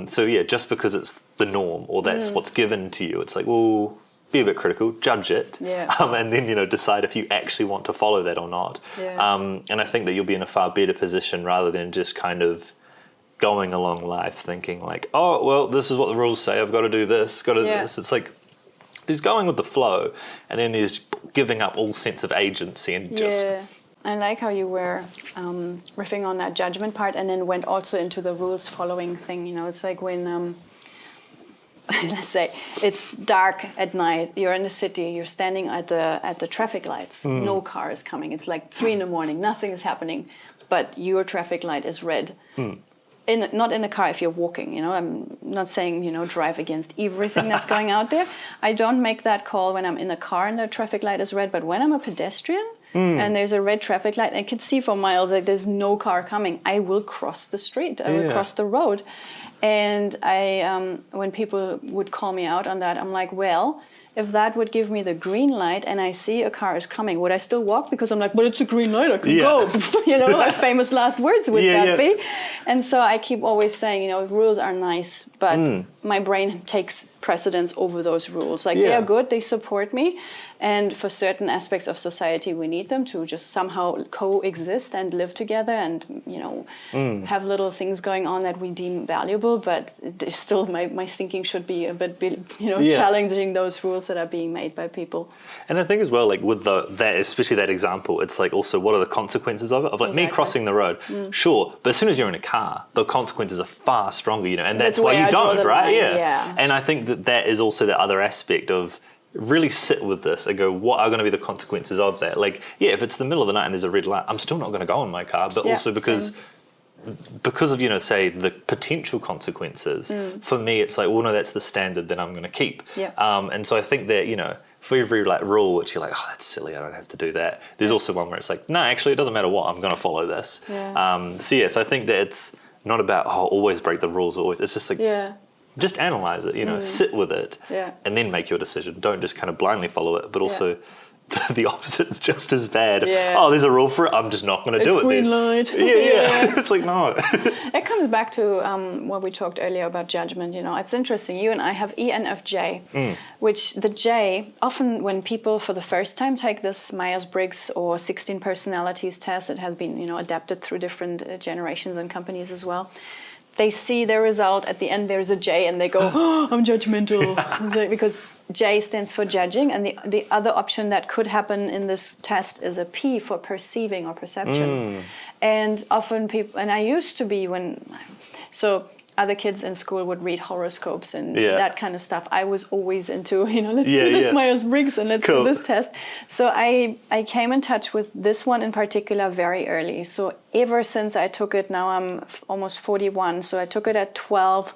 So yeah, just because it's the norm or that's what's given to you, it's like, well, be a bit critical, judge it, and then, you know, decide if you actually want to follow that or not. And I think that you'll be in a far better position rather than just kind of going along life thinking like, oh, well, this is what the rules say, I've got to do this, got to do this. It's like, there's going with the flow, and then there's giving up all sense of agency and just... I like how you were riffing on that judgment part and then went also into the rules following thing. You know, it's like when... let's say it's dark at night, you're in the city, you're standing at the traffic lights, no car is coming, it's like 3 a.m, nothing is happening, but your traffic light is red. Not in a car if you're walking, you know, I'm not saying, you know, drive against everything that's going out there. I don't make that call when I'm in a car and the traffic light is red, but when I'm a pedestrian and there's a red traffic light, I can see for miles like there's no car coming, I will cross the street, I will cross the road. And I, when people would call me out on that, I'm like, well, if that would give me the green light and I see a car is coming, would I still walk? Because I'm like, but it's a green light, I can go. You know, my famous last words would that be? And so I keep always saying, you know, rules are nice, but my brain takes precedence over those rules. Like they are good, they support me. And for certain aspects of society, we need them to just somehow coexist and live together and, you know, have little things going on that we deem valuable. But still, my thinking should be a bit, you know, challenging those rules that are being made by people. And I think as well, like with that, especially that example, it's like also what are the consequences of it? Of like me crossing the road, sure, but as soon as you're in a car, the consequences are far stronger, you know, and that's why you don't, right? And I think that is also the other aspect of really sit with this and go, what are going to be the consequences of that? Like, if it's the middle of the night and there's a red light, I'm still not going to go in my car, but also because of, you know, say the potential consequences, for me, it's like, well, no, that's the standard that I'm going to keep. And so I think that, you know, for every like rule, which you're like, oh, that's silly, I don't have to do that. There's also one where it's like, no, actually, it doesn't matter what, I'm going to follow this. So I think that it's not about, oh, always break the rules, always. It's just like, just analyze it, you know, sit with it, and then make your decision. Don't just kind of blindly follow it, but also the opposite's just as bad. Yeah. Oh, there's a rule for it. I'm just not going to do it. Green then. light. Yeah. It's like, no. It comes back to what we talked earlier about judgment. It's interesting. You and I have ENFJ, which the J, often when people for the first time take this Myers-Briggs or 16 personalities test, it has been, adapted through different generations and companies as well. They see their result at the end. There's a J, and they go, "Oh, I'm judgmental," because J stands for judging, and the other option that could happen in this test is a P for perceiving or perception. And often people, and I used to be so other kids in school would read horoscopes and that kind of stuff. I was always into, let's do this Myers-Briggs and let's do this test. So I came in touch with this one in particular very early. So ever since I took it, now I'm almost 41. So I took it at 12.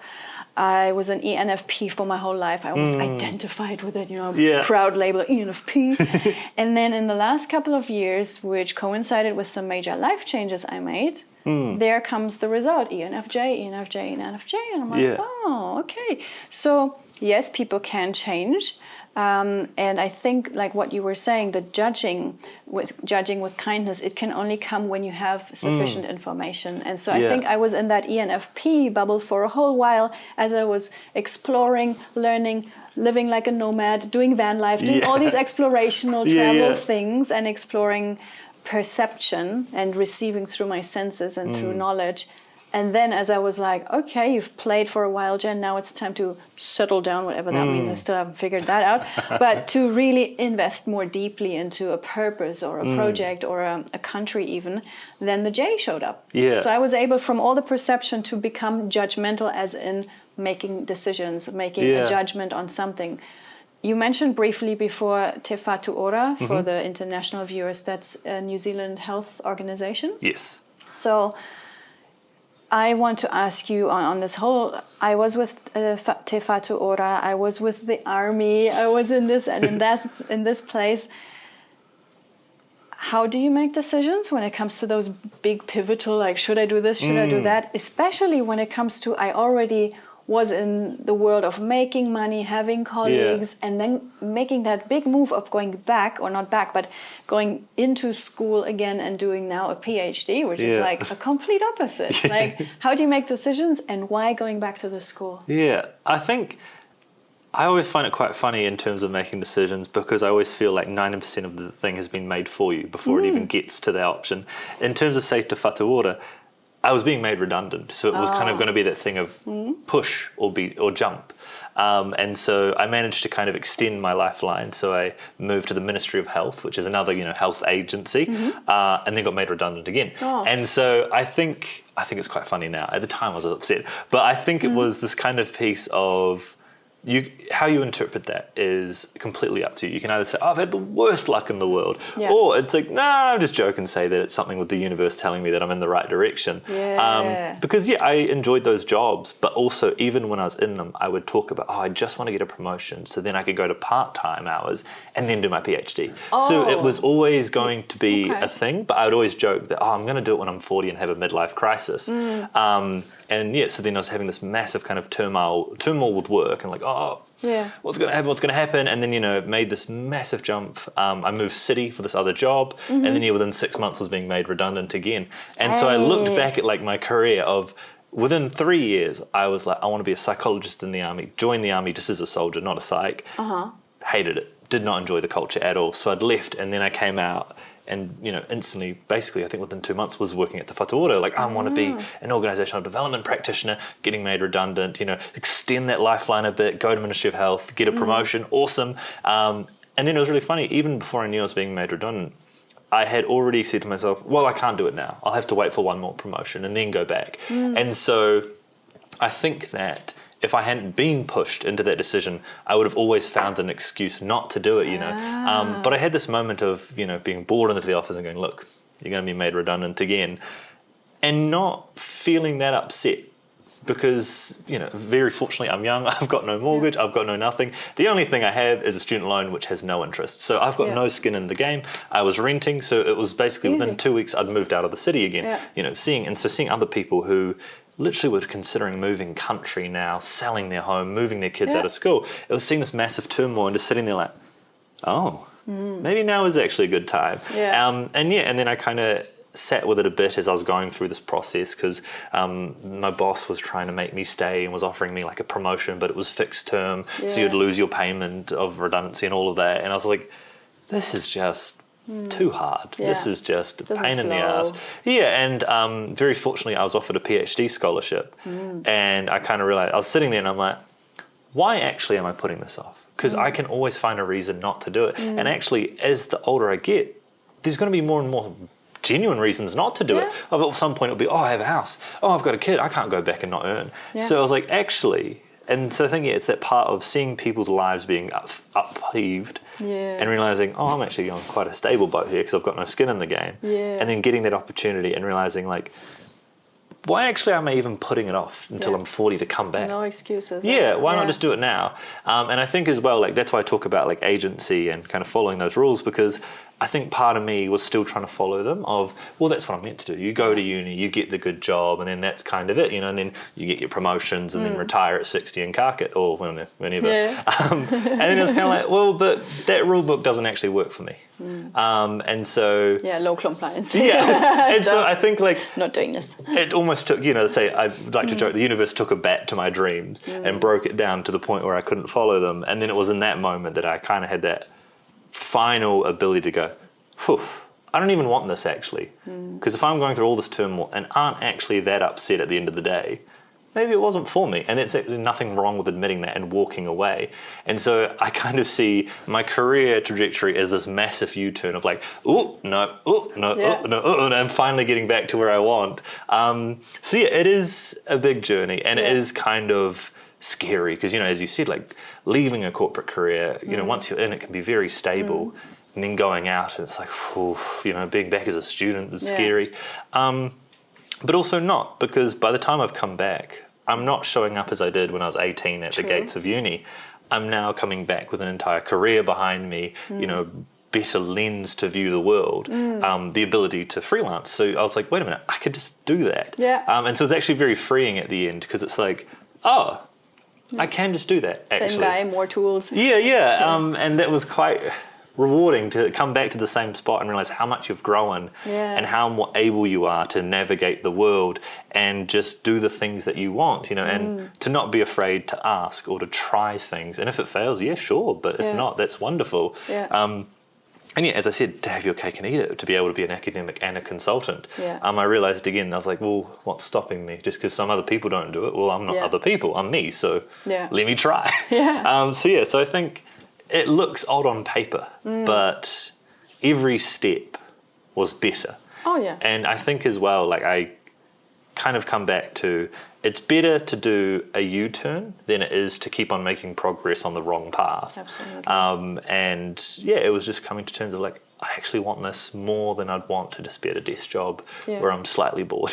I was an ENFP for my whole life. I was identified with it, proud label, ENFP. And then in the last couple of years, which coincided with some major life changes I made, there comes the result, ENFJ, ENFJ, ENFJ. And I'm like, oh, okay. So yes, people can change. And I think, like what you were saying, the judging with kindness, it can only come when you have sufficient information. And so I think I was in that ENFP bubble for a whole while as I was exploring, learning, living like a nomad, doing van life, doing all these explorational travel things and exploring perception and receiving through my senses and through knowledge. And then as I was like, okay, you've played for a while, Jen, now it's time to settle down, whatever that means. I still haven't figured that out. But to really invest more deeply into a purpose or a project or a country even, then the J showed up. Yeah. So I was able from all the perception to become judgmental, as in making decisions, making a judgment on something. You mentioned briefly before Te Whatu Ora, for the international viewers, that's a New Zealand health organization. Yes. So I want to ask you on this whole, I was with Te Whatu Ora, I was with the army, I was in this and in this place. How do you make decisions when it comes to those big pivotal, like, should I do this, should I do that? Especially when it comes to, I already was in the world of making money, having colleagues, and then making that big move of going back, or not back, but going into school again and doing now a PhD, which is like a complete opposite. Like, how do you make decisions, and why going back to the school? Yeah, I think I always find it quite funny in terms of making decisions, because I always feel like 90% of the thing has been made for you before it even gets to the option. In terms of, say, Te Whatu Ora, I was being made redundant, so it was kind of going to be that thing of push or jump. And so I managed to kind of extend my lifeline. So I moved to the Ministry of Health, which is another, health agency, and then got made redundant again. And so I think it's quite funny now. At the time I was upset, but I think it was this kind of piece of, how you interpret that is completely up to you. You can either say, I've had the worst luck in the world, or it's like, nah, I'm just joking, say that it's something with the universe telling me that I'm in the right direction. Because I enjoyed those jobs, but also even when I was in them, I would talk about, I just want to get a promotion so then I could go to part-time hours and then do my PhD. So it was always going to be a thing, but I would always joke that, I'm going to do it when I'm 40 and have a midlife crisis. So then I was having this massive kind of turmoil with work, and like, what's going to happen? And then, made this massive jump. I moved city for this other job, and then within 6 months was being made redundant again. And so I looked back at like my career of, within 3 years, I was like, I want to be a psychologist in the army, joined the army just as a soldier, not a psych. Hated it, did not enjoy the culture at all. So I'd left, and then I came out, and instantly, basically, I think within 2 months, was working at Te Whatu Ora. Like, I want to be an organisational development practitioner, getting made redundant, extend that lifeline a bit, go to Ministry of Health, get a promotion, awesome. And then it was really funny, even before I knew I was being made redundant, I had already said to myself, well, I can't do it now. I'll have to wait for one more promotion and then go back. And so I think that if I hadn't been pushed into that decision, I would have always found an excuse not to do it, But I had this moment of, being bored into the office and going, look, you're going to be made redundant again, and not feeling that upset. Because, very fortunately, I'm young, I've got no mortgage, I've got no nothing. The only thing I have is a student loan, which has no interest. So I've got no skin in the game. I was renting, so it was basically within 2 weeks, I'd moved out of the city again, seeing other people who literally were considering moving country now, selling their home, moving their kids out of school. It was seeing this massive turmoil and just sitting there like, maybe now is actually a good time. And then I kind of sat with it a bit as I was going through this process, because my boss was trying to make me stay and was offering me like a promotion, but it was fixed term, so you'd lose your payment of redundancy and all of that. And I was like, this is just too hard. This is just a pain in the ass. And very fortunately, I was offered a PhD scholarship, and I kind of realized, I was sitting there and I'm like, why actually am I putting this off? Because I can always find a reason not to do it. And actually, as the older I get, there's going to be more and more genuine reasons not to do it. At some point it'll be, I have a house, I've got a kid, I can't go back and not earn. So I was like, actually, and so I think it's that part of seeing people's lives being upheaved and realizing, I'm actually on quite a stable boat here because I've got no skin in the game. And then getting that opportunity and realizing, like, why actually am I even putting it off until I'm 40 to come back? No excuses. Why not just do it now? And I think as well, like, that's why I talk about like agency and kind of following those rules, because I think part of me was still trying to follow them of, well, that's what I'm meant to do. You go to uni, you get the good job, and then that's kind of it, and then you get your promotions and then retire at 60 and cark it, or whenever. And then it was kind of like, well, but that rule book doesn't actually work for me. And so... low compliance. And so I think, like... Not doing this. It almost took, say, I'd like to joke, the universe took a bat to my dreams and broke it down to the point where I couldn't follow them. And then it was in that moment that I kind of had that final ability to go, whew, I don't even want this actually. Because if I'm going through all this turmoil and aren't actually that upset at the end of the day, maybe it wasn't for me. And it's actually nothing wrong with admitting that and walking away. And so I kind of see my career trajectory as this massive U-turn of like, and I'm finally getting back to where I want. It is a big journey, and it is kind of scary because, as you said, like leaving a corporate career, once you're in, it can be very stable, and then going out and it's like, being back as a student is scary. But also not, because by the time I've come back, I'm not showing up as I did when I was 18 at the gates of uni. I'm now coming back with an entire career behind me, better lens to view the world, the ability to freelance. So I was like, wait a minute, I could just do that. And so it's actually very freeing at the end, because it's like, I can just do that, actually. Same guy, more tools. And that was quite rewarding to come back to the same spot and realize how much you've grown and how more able you are to navigate the world and just do the things that you want, and to not be afraid to ask or to try things. And if it fails, sure, but if not, that's wonderful. And as I said, to have your cake and eat it, to be able to be an academic and a consultant. I realized again, I was like, well, what's stopping me? Just because some other people don't do it? Well, I'm not other people, I'm me, so let me try. So I think it looks odd on paper, but every step was better. And I think as well, like, I kind of come back to, it's better to do a U-turn than it is to keep on making progress on the wrong path. It was just coming to terms of like, I actually want this more than I'd want to just be at a desk job where I'm slightly bored.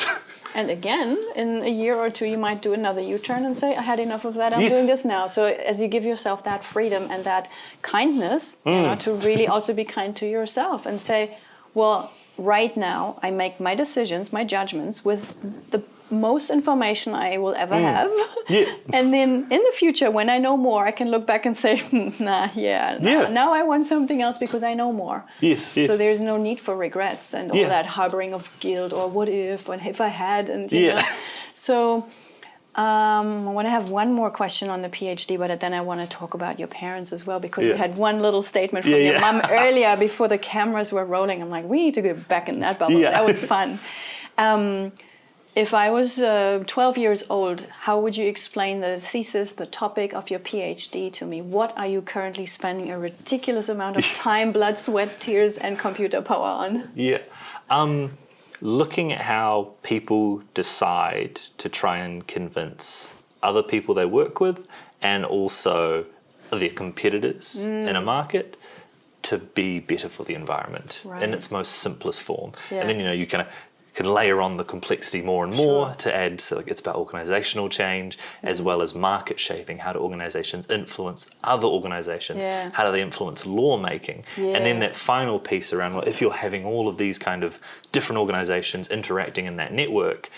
And again, in a year or two, you might do another U-turn and say, I had enough of that, I'm doing this now. So as you give yourself that freedom and that kindness, to really also be kind to yourself and say, well, right now, I make my decisions, my judgments with the most information I will ever have. And then in the future, when I know more, I can look back and say, now I want something else because I know more. So there's no need for regrets and all that harboring of guilt or what if, and if I had, and you know. So I want to have one more question on the PhD, but then I want to talk about your parents as well, because we had one little statement from your mom earlier before the cameras were rolling. I'm like, we need to get back in that bubble. That was fun. If I was 12 years old, how would you explain the thesis, the topic of your PhD to me? What are you currently spending a ridiculous amount of time, blood, sweat, tears, and computer power on? Looking at how people decide to try and convince other people they work with and also their competitors in a market to be better for the environment in its most simplest form. And then, you can layer on the complexity more and more to add, so like it's about organizational change as well as market shaping. How do organizations influence other organizations? How do they influence lawmaking? And then that final piece around, well, if you're having all of these kind of different organizations interacting in that network,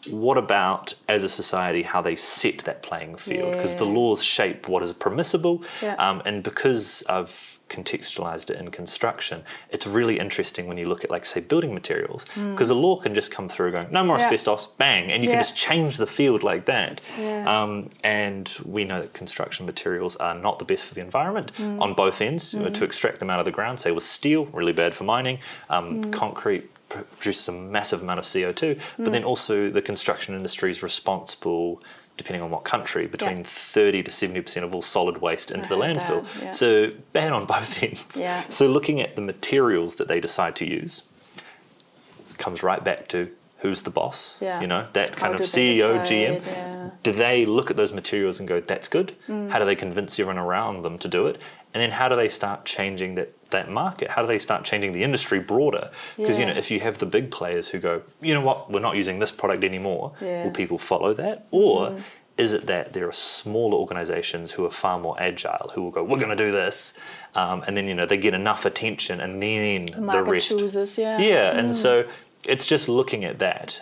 what about as a society how they set that playing field? Because the laws shape what is permissible, and because I've contextualized it in construction, it's really interesting when you look at, like, say, building materials, because a law can just come through going, no more asbestos, bang, and you can just change the field like that. And we know that construction materials are not the best for the environment on both ends. To extract them out of the ground, say with steel, really bad for mining. Concrete produces a massive amount of CO2, but then also the construction industry is responsible, depending on what country, between 30 to 70% of all solid waste into the landfill. So bad on both ends. So looking at the materials that they decide to use comes right back to who's the boss, you know, that kind of CEO, GM. Do they look at those materials and go, that's good? How do they convince everyone around them to do it? And then how do they start changing that market? How do they start changing the industry broader? Because, you know, if you have the big players who go, you know what, we're not using this product anymore, will people follow that? Or is it that there are smaller organizations who are far more agile, who will go, we're going to do this? And then, you know, they get enough attention, and then the rest. Chooses, and so it's just looking at that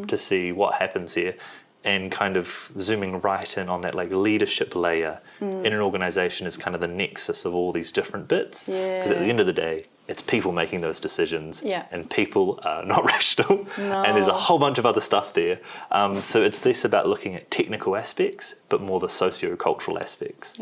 to see what happens here, and kind of zooming right in on that, like, leadership layer in an organization is kind of the nexus of all these different bits. Because at the end of the day, it's people making those decisions, and people are not rational, and there's a whole bunch of other stuff there. So it's less about looking at technical aspects, but more the socio-cultural aspects.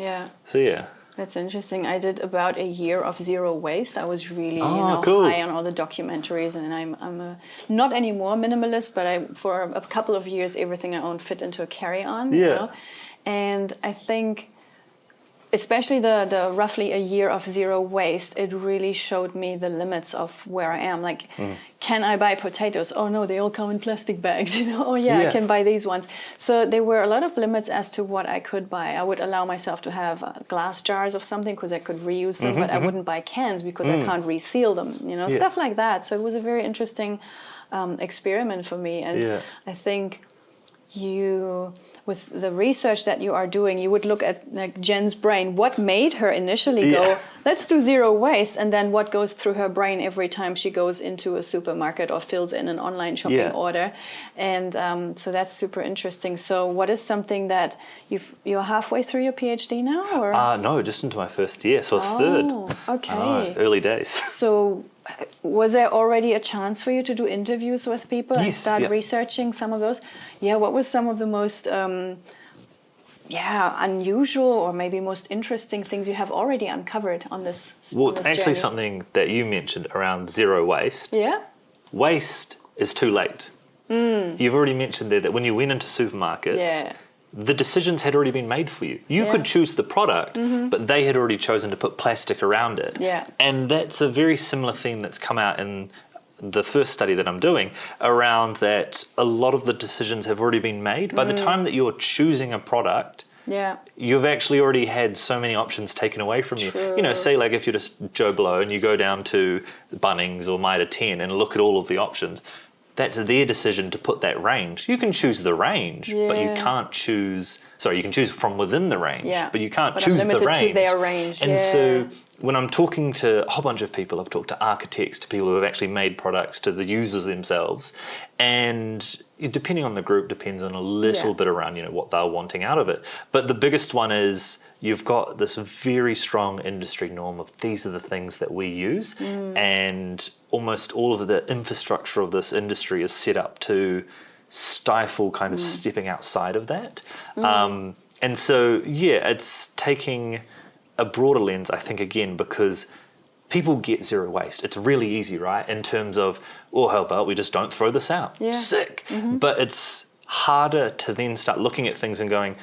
So that's interesting. I did about a year of zero waste. I was really, cool. high on all the documentaries, and I'm a, not anymore minimalist, but for a couple of years, everything I owned fit into a carry-on. You know? And I think, especially the roughly a year of zero waste, it really showed me the limits of where I am. Like, can I buy potatoes? Oh no, they all come in plastic bags. You know, oh I can buy these ones. So there were a lot of limits as to what I could buy. I would allow myself to have glass jars of something because I could reuse them, but I wouldn't buy cans because I can't reseal them. You know, stuff like that. So it was a very interesting experiment for me, and I think with the research that you are doing, you would look at, like, Jen's brain. What made her initially go, let's do zero waste, and then what goes through her brain every time she goes into a supermarket or fills in an online shopping order. And so that's super interesting. So what is something that you're halfway through your PhD now? Or? No, just into my first year, so a third. Okay. Early days. So was there already a chance for you to do interviews with people and start researching some of those? What was some of the most unusual or maybe most interesting things you have already uncovered on this? Well, it's actually something that you mentioned around zero waste. Waste is too late. You've already mentioned there that when you went into supermarkets, the decisions had already been made for you. You could choose the product, but they had already chosen to put plastic around it. And that's a very similar theme that's come out in the first study that I'm doing, around that a lot of the decisions have already been made. By the time that you're choosing a product, you've actually already had so many options taken away from you. You know, say, like, if you're just Joe Blow and you go down to Bunnings or Mitre 10 and look at all of the options, that's their decision to put that range. You can choose the range, but you can't choose. Sorry, you can choose from within the range, but you can't choose the range. To their range. And so when I'm talking to a whole bunch of people, I've talked to architects, to people who have actually made products, to the users themselves, and depending on the group, depends on a little bit around, you know, what they're wanting out of it. But the biggest one is you've got this very strong industry norm of these are the things that we use, and almost all of the infrastructure of this industry is set up to stifle kind of stepping outside of that. And so, it's taking a broader lens, I think, again, because people get zero waste. It's really easy, right? In terms of, how about we just don't throw this out? Sick. But it's harder to then start looking at things and going,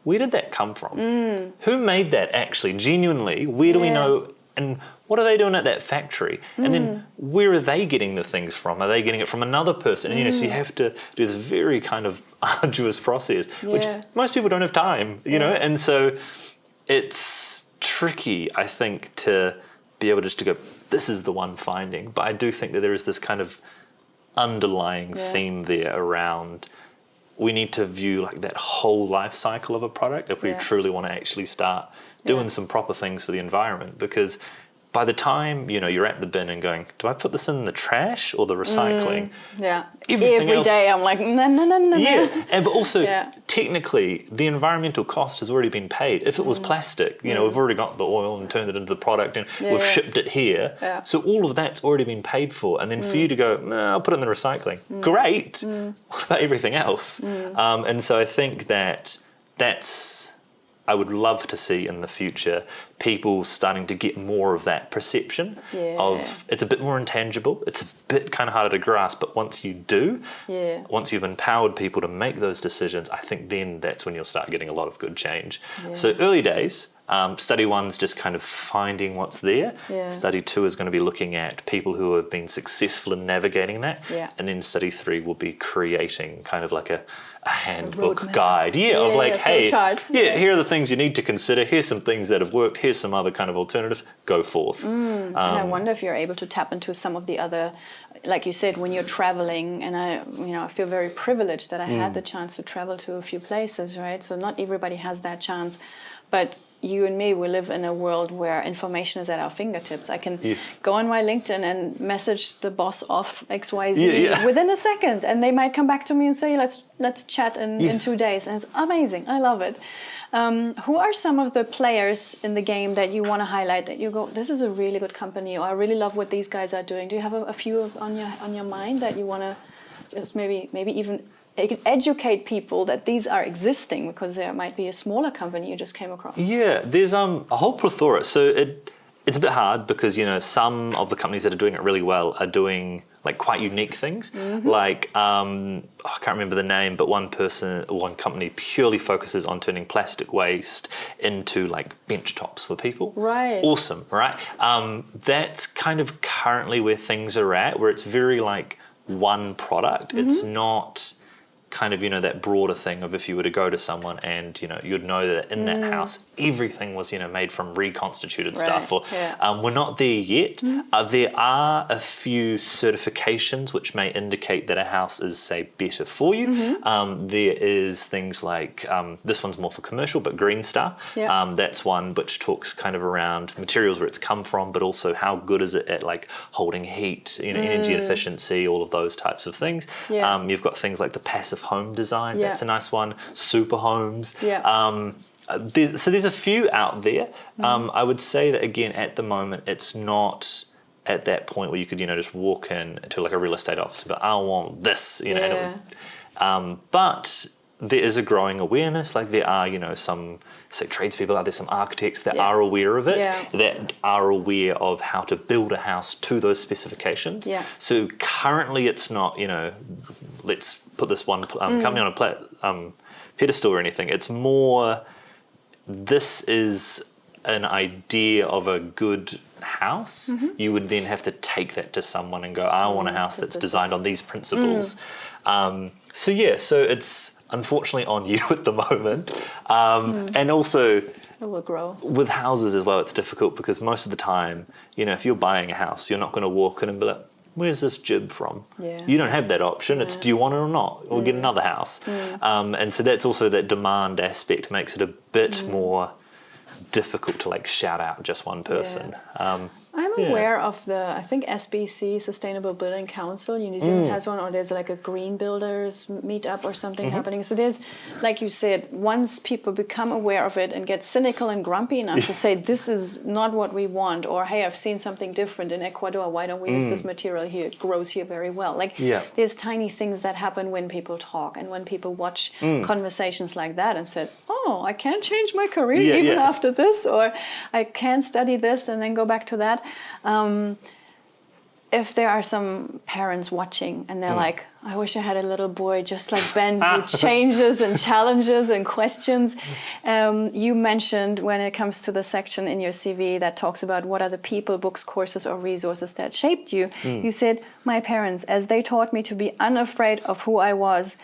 where did that come from? Who made that actually? Genuinely, where do we know? And what are they doing at that factory? And then where are they getting the things from? Are they getting it from another person? And, you know, so you have to do this very kind of arduous process, which most people don't have time, you know? And so it's tricky, I think, to be able just to go, this is the one finding. But I do think that there is this kind of underlying theme there around we need to view, like, that whole life cycle of a product if we truly want to actually start doing some proper things for the environment. Because by the time, you're at the bin and going, do I put this in the trash or the recycling? Yeah. Everything Every else- day I'm like, no. Yeah, but also Yeah. technically the environmental cost has already been paid. If it was plastic, we've already got the oil and turned it into the product and we've shipped it here. Yeah. So all of that's already been paid for. And then for you to go, nah, I'll put it in the recycling. Great. What about everything else? And so I think that's I would love to see in the future people starting to get more of that perception of it's a bit more intangible. It's a bit kind of harder to grasp, but once you do, once you've empowered people to make those decisions, I think then that's when you'll start getting a lot of good change. So early days, study one's just kind of finding what's there. Study two is going to be looking at people who have been successful in navigating that. And then study three will be creating kind of like a handbook guide. Of like, hey, here are the things you need to consider. Here's some things that have worked. Here's some other kind of alternatives. Go forth. And I wonder if you're able to tap into some of the other, like you said, when you're traveling, and I feel very privileged that I had the chance to travel to a few places, right? So not everybody has that chance, but you and me, we live in a world where information is at our fingertips. I can go on my LinkedIn and message the boss of XYZ within a second, and they might come back to me and say, let's chat in 2 days. And it's amazing. I love it. Who are some of the players in the game that you want to highlight, that you go, this is a really good company, or I really love what these guys are doing? Do you have a few on your mind that you want to just maybe even educate people that these are existing, because there might be a smaller company you just came across? Yeah, there's a whole plethora. So it's a bit hard because some of the companies that are doing it really well are doing like quite unique things. Like I can't remember the name, but one company purely focuses on turning plastic waste into like bench tops for people. Right. Awesome, right? That's kind of currently where things are at, where it's very like one product. It's not kind of that broader thing of if you were to go to someone and you'd know that in that house everything was made from reconstituted stuff, or we're not there yet. There are a few certifications which may indicate that a house is, say, better for you. There is things like this one's more for commercial, but Green Star, that's one which talks kind of around materials, where it's come from, but also how good is it at like holding heat, energy efficiency, all of those types of things. You've got things like the passive home design, that's a nice one. Super homes. So there's a few out there. I would say that again at the moment it's not at that point where you could just walk in to like a real estate office, but I want this, but there is a growing awareness. Like there are some, say, tradespeople out there, some architects that are aware of it, that are aware of how to build a house to those specifications. So currently it's not, let's put this one company on a pedestal or anything. It's more, this is an idea of a good house. You would then have to take that to someone and go, I want a house that's designed on these principles. So it's unfortunately on you at the moment. And also, it will grow. With houses as well, it's difficult because most of the time, if you're buying a house, you're not going to walk in and be like, where's this jib from? You don't have that option. It's do you want it or not? Or get another house. And so that's also that demand aspect makes it a bit more difficult to like shout out just one person. I'm aware of the, I think SBC, Sustainable Building Council, New Zealand has one, or there's like a green builders meetup or something happening. So there's, like you said, once people become aware of it and get cynical and grumpy enough to say, this is not what we want, or hey, I've seen something different in Ecuador, why don't we use this material here? It grows here very well. Like there's tiny things that happen when people talk and when people watch conversations like that and said, oh, I can't change my career even after this, or I can study this and then go back to that. If there are some parents watching and they're like, I wish I had a little boy just like Ben who changes and challenges and questions. You mentioned when it comes to the section in your CV that talks about what are the people, books, courses, or resources that shaped you. You said, my parents, as they taught me to be unafraid of who I was.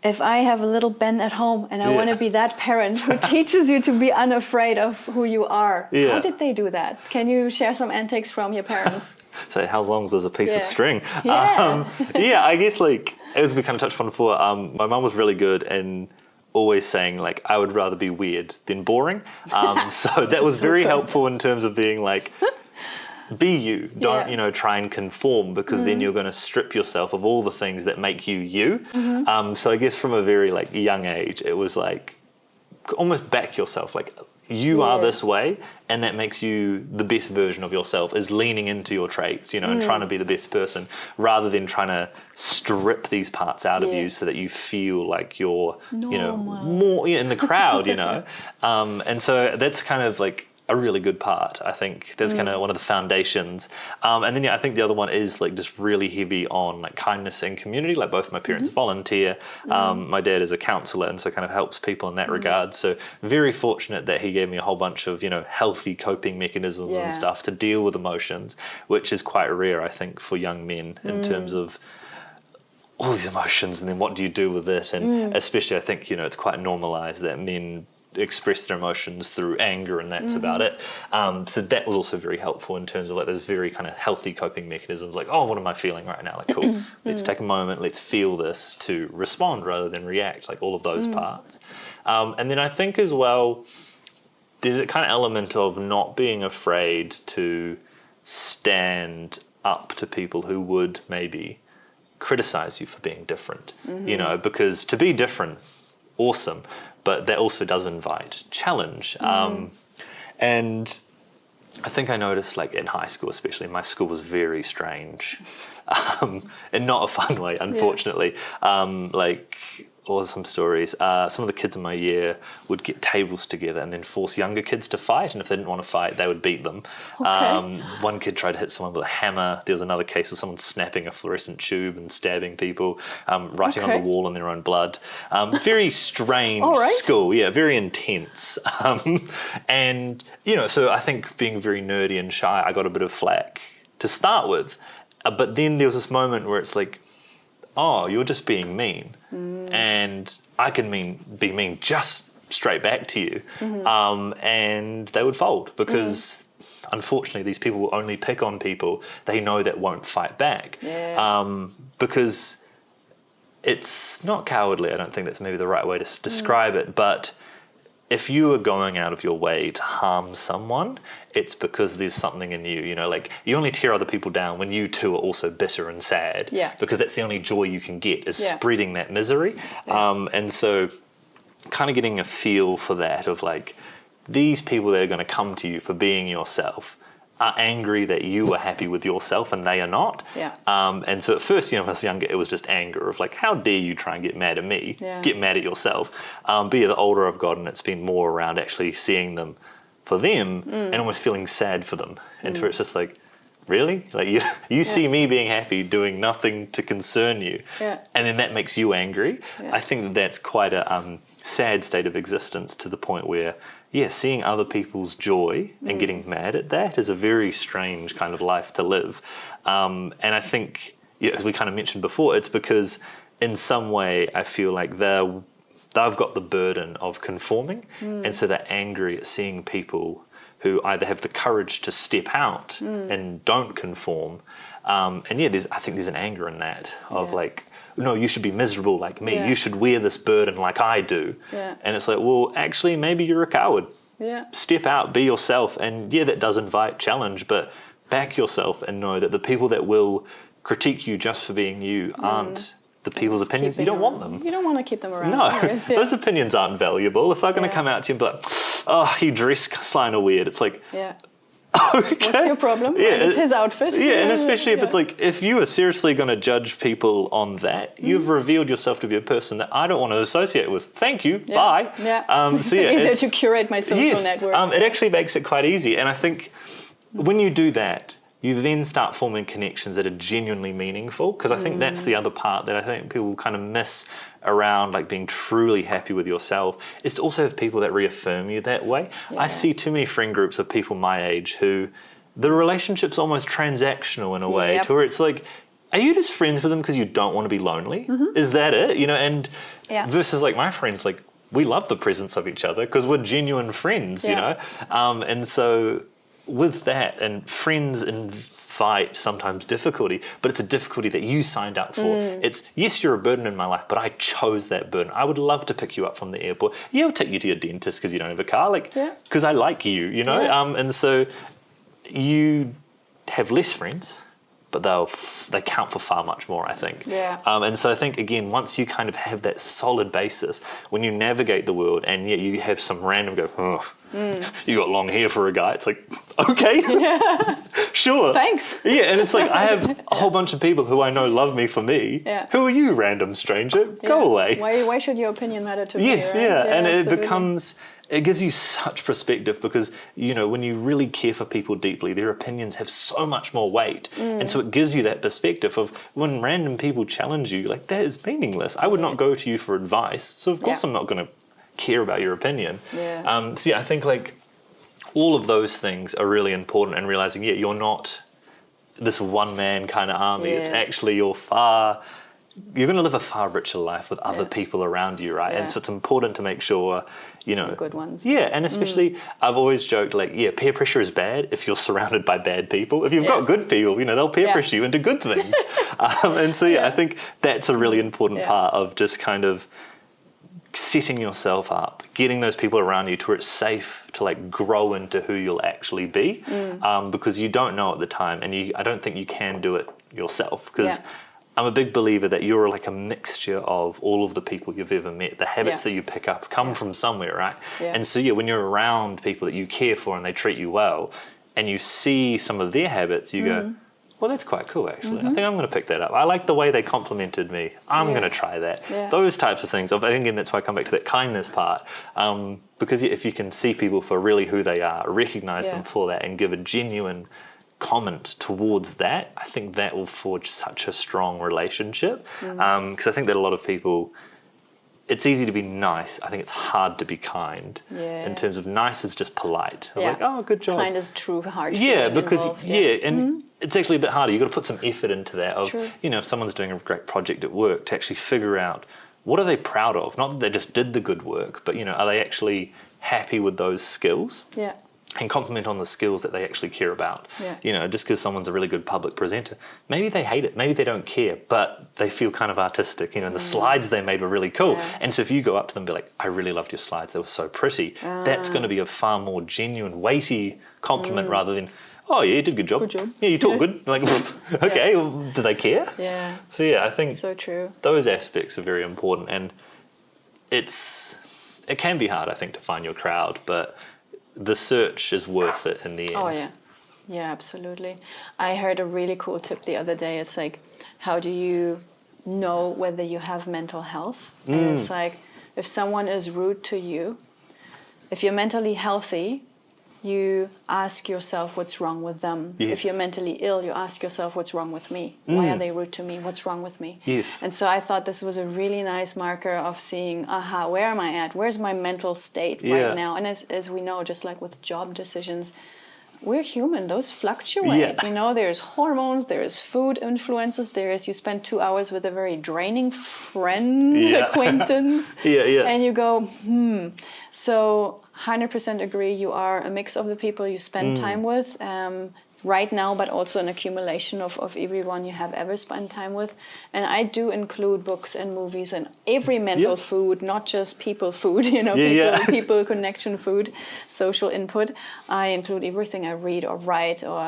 If I have a little Ben at home and I want to be that parent who teaches you to be unafraid of who you are, how did they do that? Can you share some antics from your parents? So how long's a piece of string? I guess like, as we kind of touched on before, my mum was really good, and always saying like, I would rather be weird than boring. So that was very helpful in terms of being like, be you. Don't, try and conform, because then you're going to strip yourself of all the things that make you you. So I guess from a very like young age, it was like almost back yourself, like you are this way, and that makes you the best version of yourself, is leaning into your traits, and trying to be the best person, rather than trying to strip these parts out of you so that you feel like you're, more in the crowd, and so that's kind of like a really good part. I think that's kind of one of the foundations. And then I think the other one is like just really heavy on like kindness and community. Like both my parents volunteer. My dad is a counsellor, and so kind of helps people in that regard. So very fortunate that he gave me a whole bunch of, healthy coping mechanisms and stuff to deal with emotions, which is quite rare, I think, for young men in terms of all these emotions, and then what do you do with it? And especially I think, it's quite normalised that men express their emotions through anger, and that's about it. So that was also very helpful in terms of like those very kind of healthy coping mechanisms, like, oh, what am I feeling right now? Like, cool, let's take a moment, let's feel this to respond rather than react, like all of those parts. And then I think as well, there's a kind of element of not being afraid to stand up to people who would maybe criticize you for being different, because to be different, awesome, but that also does invite challenge. And I think I noticed, like in high school especially, my school was very strange, in not a fun way, unfortunately. Like, or some stories, some of the kids in my year would get tables together and then force younger kids to fight, and if they didn't want to fight, they would beat them. One kid tried to hit someone with a hammer. There was another case of someone snapping a fluorescent tube and stabbing people, writing on the wall in their own blood. Very strange school, very intense. And, so I think being very nerdy and shy, I got a bit of flack to start with. But then there was this moment where it's like, oh, you're just being mean. And I can be mean just straight back to you. And they would fold, because unfortunately these people will only pick on people they know that won't fight back. Because it's not cowardly. I don't think that's maybe the right way to describe it, but if you are going out of your way to harm someone, it's because there's something in you, like you only tear other people down when you too are also bitter and sad, because that's the only joy you can get, is spreading that misery. And so kind of getting a feel for that, of like, these people that are going to come to you for being yourself are angry that you are happy with yourself and they are not. And so at first, when I was younger, it was just anger of like, how dare you try and get mad at me, get mad at yourself. But the older I've gotten, it's been more around actually seeing them for them and almost feeling sad for them. And where it's just like, really? Like you see me being happy, doing nothing to concern you, and then that makes you angry. I think that's quite a sad state of existence, to the point where seeing other people's joy and getting mad at that is a very strange kind of life to live. And I think, as we kind of mentioned before, it's because in some way I feel like they've got the burden of conforming, and so they're angry at seeing people who either have the courage to step out and don't conform. And I think there's an anger in that of like, no, you should be miserable like me. You should wear this burden like I do. And it's like, well, actually, maybe you're a coward. Step out, be yourself. And that does invite challenge, but back yourself and know that the people that will critique you just for being you aren't the people's opinions. You don't want them. You don't want to keep them around. No, those opinions aren't valuable. If they're going to come out to you and be like, oh, you dress kind of weird. It's like, okay. What's your problem? It's his outfit. And especially if it's like, if you are seriously going to judge people on that, you've revealed yourself to be a person that I don't want to associate with. Thank you. Bye. It's easier to curate my social network. It actually makes it quite easy. And I think when you do that, you then start forming connections that are genuinely meaningful, because I think that's the other part that I think people kind of miss around like being truly happy with yourself, is to also have people that reaffirm you that way. I see too many friend groups of people my age who the relationship's almost transactional in a way, to where it's like, are you just friends with them because you don't want to be lonely? Is that it? And versus like my friends, like we love the presence of each other because we're genuine friends, and so with that, and friends fight, sometimes difficulty, but it's a difficulty that you signed up for. It's, yes, you're a burden in my life, but I chose that burden. I would love to pick you up from the airport. Yeah, I'll take you to your dentist because you don't have a car, like, because I like you, you know? And so you have less friends, but they count for far much more, I think. And so I think, again, once you kind of have that solid basis, when you navigate the world and yet you have some random go, you got long hair for a guy, it's like, okay, sure. Thanks. Yeah, and it's like, I have a whole bunch of people who I know love me for me. Who are you, random stranger? Go away. Why should your opinion matter to me? Yes, right? and absolutely. it gives you such perspective because, you know, when you really care for people deeply, their opinions have so much more weight. And so it gives you that perspective of when random people challenge you, like, that is meaningless. I would not go to you for advice. So of course I'm not going to care about your opinion. So I think like all of those things are really important, and realizing, you're not this one man kind of army. It's actually you're going to live a far richer life with other people around you, right? And so it's important to make sure, you know, the good ones. And especially I've always joked, like, peer pressure is bad if you're surrounded by bad people. If you've got good people, you know, they'll peer pressure you into good things. And so I think that's a really important part of just kind of setting yourself up, getting those people around you to where it's safe to like grow into who you'll actually be, because you don't know at the time, and I don't think you can do it yourself, because I'm a big believer that you're like a mixture of all of the people you've ever met. The habits that you pick up come from somewhere, right? And so when you're around people that you care for and they treat you well, and you see some of their habits, you go, well, that's quite cool, actually. I think I'm going to pick that up. I like the way they complimented me. I'm going to try that. Those types of things. I think, and that's why I come back to that kindness part. Because if you can see people for really who they are, recognize them for that, and give a genuine comment towards that, I think that will forge such a strong relationship. Because I think that a lot of people, it's easy to be nice. I think it's hard to be kind. In terms of nice is just polite. Like, oh, good job. Kind is true heart. Because involved. and it's actually a bit harder. You've got to put some effort into that. Of you know, if someone's doing a great project at work, to actually figure out what are they proud of. Not that they just did the good work, but you know, are they actually happy with those skills? And compliment on the skills that they actually care about. You know, just because someone's a really good public presenter, maybe they hate it, maybe they don't care, but they feel kind of artistic. You know, the slides they made were really cool. And so if you go up to them and be like, I really loved your slides, they were so pretty, that's going to be a far more genuine, weighty compliment rather than, oh yeah, you did a good job. Good job. Yeah, you talk good. Like, okay, well, do they care? So I think so true. Those aspects are very important, and it can be hard, I think, to find your crowd, but the search is worth it in the end. Yeah, absolutely. I heard a really cool tip the other day. It's like, how do you know whether you have mental health? And it's like, if someone is rude to you, if you're mentally healthy, you ask yourself what's wrong with them. If you're mentally ill, you ask yourself what's wrong with me. Why are they rude to me? What's wrong with me? And so I thought this was a really nice marker of seeing, where am I at? Where's my mental state right now? And as we know, just like with job decisions, we're human. Those fluctuate. You know, there's hormones, there's food influences, you spend 2 hours with a very draining friend, acquaintance, and you go, So 100% agree. You are a mix of the people you spend time with right now, but also an accumulation of everyone you have ever spent time with. And I do include books and movies and every mental food, not just people food, you know, people connection food, social input. I include everything I read or write or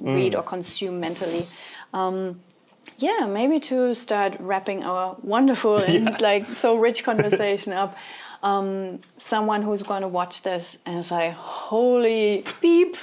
read or consume mentally. Maybe to start wrapping our wonderful and like so rich conversation up. Someone who's going to watch this and is like, holy beep,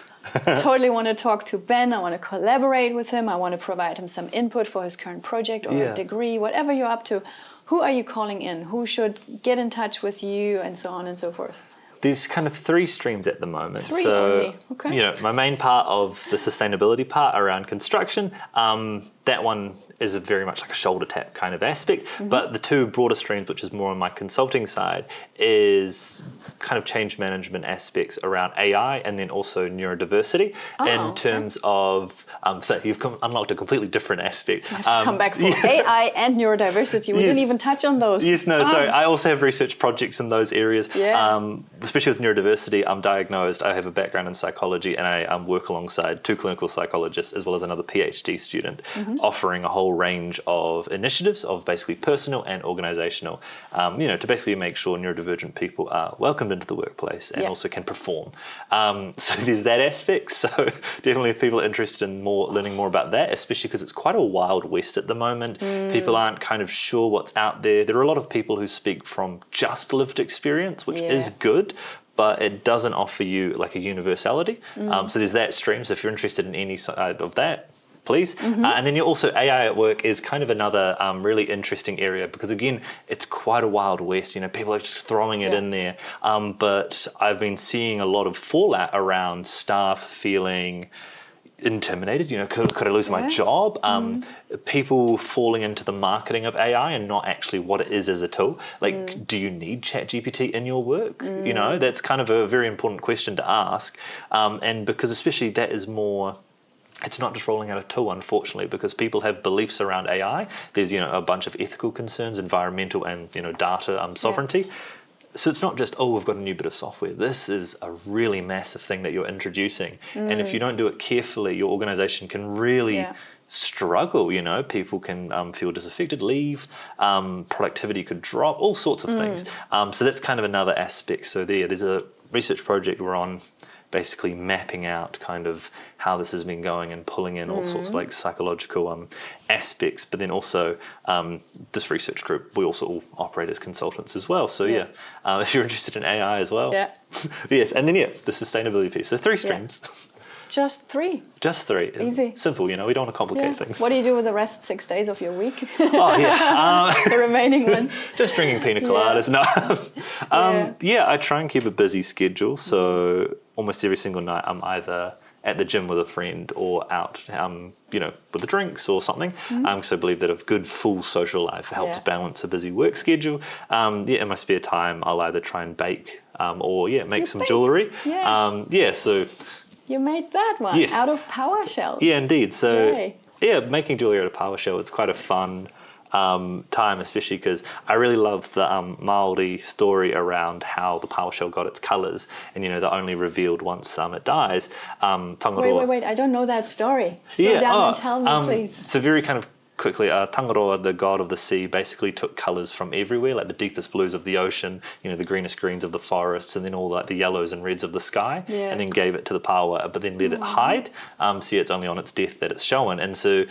totally want to talk to Ben. I want to collaborate with him. I want to provide him some input for his current project or a degree, whatever you're up to. Who are you calling in? Who should get in touch with you, and so on and so forth? There's kind of 3 streams at the moment. 3 only. Okay. You know, my main part of the sustainability part around construction, that one is a very much like a shoulder tap kind of aspect. But the two broader streams, which is more on my consulting side, is kind of change management aspects around AI and then also neurodiversity in terms of, so you've unlocked a completely different aspect. I have to come back for AI and neurodiversity. We didn't even touch on those. Yes, no, so I also have research projects in those areas. Yeah. Especially with neurodiversity, I'm diagnosed, I have a background in psychology, and I work alongside 2 clinical psychologists as well as another PhD student, offering a whole range of initiatives of basically personal and organizational, to basically make sure neurodivergent people are welcomed into the workplace and also can perform. So there's that aspect. So definitely if people are interested in learning more about that, especially because it's quite a wild west at the moment. People aren't kind of sure what's out there. There are a lot of people who speak from just lived experience, which is good, but it doesn't offer you like a universality. So there's that stream. So if you're interested in any side of that, please. And then you also, AI at work is kind of another really interesting area because again, it's quite a wild west. People are just throwing it in there. But I've been seeing a lot of fallout around staff feeling intimidated, could I lose my job? People falling into the marketing of AI and not actually what it is as a tool. Like, do you need ChatGPT in your work? That's kind of a very important question to ask. And because especially that is more, it's not just rolling out a tool, unfortunately, because people have beliefs around AI. There's, a bunch of ethical concerns, environmental and, data sovereignty. So it's not just, we've got a new bit of software. This is a really massive thing that you're introducing. And if you don't do it carefully, your organization can really struggle. People can feel disaffected, leave, productivity could drop, all sorts of things. So that's kind of another aspect. So there's a research project we're on, basically mapping out kind of how this has been going and pulling in all sorts of like psychological aspects. But then also this research group, we also all operate as consultants as well. So if you're interested in AI as well. Yes, and then the sustainability piece. So 3 streams. Just 3. Just 3. Easy. Simple, we don't want to complicate things. What do you do with the rest 6 days of your week? The remaining ones. Just drinking pina coladas. No. I try and keep a busy schedule. So almost every single night I'm either at the gym with a friend or out, with the drinks or something. Because I believe that a good full social life helps balance a busy work schedule. In my spare time, I'll either try and bake or make some jewelry. So you made that one out of PowerShell. Yeah, indeed. So making jewelry out of PowerShell, it's quite a fun time, especially because I really love the Māori story around how the PowerShell got its colours, and they're only revealed once it dies. Wait, I don't know that story. Slow down and tell me, please. It's a very kind of quickly, Tangaroa, the god of the sea, basically took colours from everywhere, like the deepest blues of the ocean, the greenest greens of the forests, and then all like the yellows and reds of the sky, and then gave it to the Pawa, but then let it hide. It's only on its death that it's shown. And so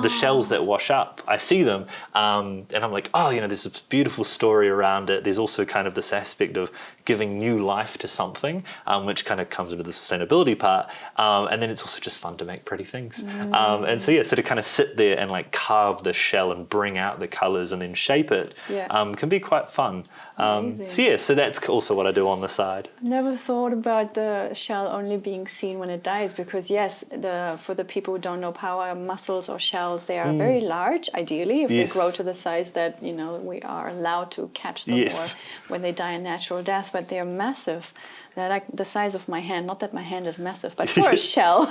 the shells that wash up, I see them, and I'm like, there's this beautiful story around it. There's also kind of this aspect of giving new life to something, which kind of comes into the sustainability part. And then it's also just fun to make pretty things. And so to kind of sit there and like carve the shell and bring out the colours and then shape it can be quite fun. So that's also what I do on the side. Never thought about the shell only being seen when it dies, because for the people who don't know power mussels or shells, they are very large ideally if they grow to the size that we are allowed to catch them, or when they die a natural death, but they are massive. They're like the size of my hand. Not that my hand is massive, but for a shell.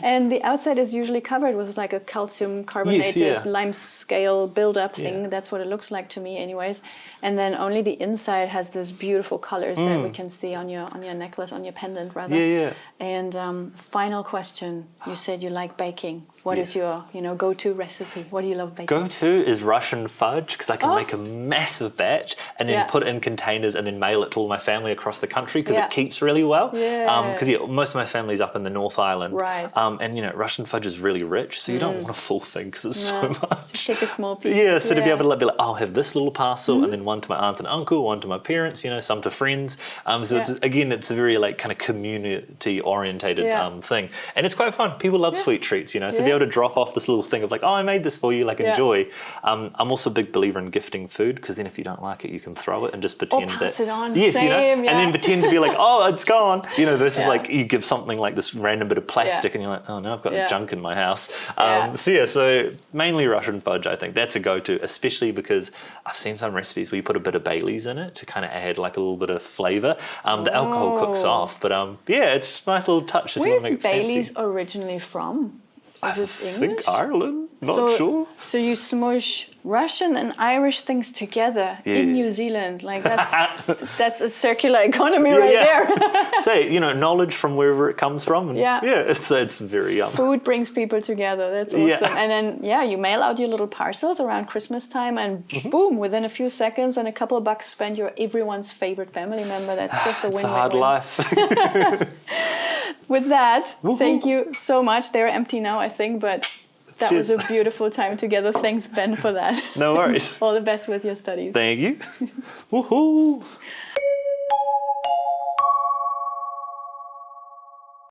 And the outside is usually covered with like a calcium carbonated lime scale build-up thing. That's what it looks like to me anyways. And then only the inside has this beautiful colors that we can see on your necklace, on your pendant rather. And final question. You said you like baking. What is your go-to recipe? What do you love baking? Go-to is Russian fudge, because I can make a massive batch and then put it in containers and then mail it to all my family across the country, because it keeps really well. Because most of my family's up in the North Island. Right. And Russian fudge is really rich, so you don't want a full thing because it's so much. Just take a small piece. So to be able to be like, I'll have this little parcel and then one to my aunt and uncle, one to my parents, some to friends. It's a very like kind of community orientated thing. And it's quite fun. People love sweet treats, to be able to drop off this little thing of like, I made this for you, like enjoy. I'm also a big believer in gifting food, because then if you don't like it, you can throw it and just pretend pass that. It on. Yes, Same, and then pretend to be you're like, oh, it's gone. You know, versus Yeah. like you give something like this random bit of plastic and you're like, oh no, I've got Yeah. junk in my house. Yeah. So mainly Russian fudge, I think that's a go-to, especially because I've seen some recipes where you put a bit of Baileys in it to kind of add like a little bit of flavor. The alcohol cooks Oh. off, but yeah, it's just a nice little touch if you Where's want to make it Bailey's fancy. originally from? Is it I English? think Ireland, not so, sure. So you smush Russian and Irish things together Yeah. in New Zealand. Like that's a circular economy right there. So, you know, knowledge from wherever it comes from. And Yeah. it's very Food brings people together. That's awesome. Yeah. And then you mail out your little parcels around Christmas time, and boom, within a few seconds and a couple of bucks spent, you're everyone's favorite family member. That's just a It's win-win. a hard life. With that, Woohoo. thank you so much. They're empty now, I think, but that was Cheers. a beautiful time together. Thanks, Ben, for that. No worries. All the best with your studies. Thank you. Woohoo!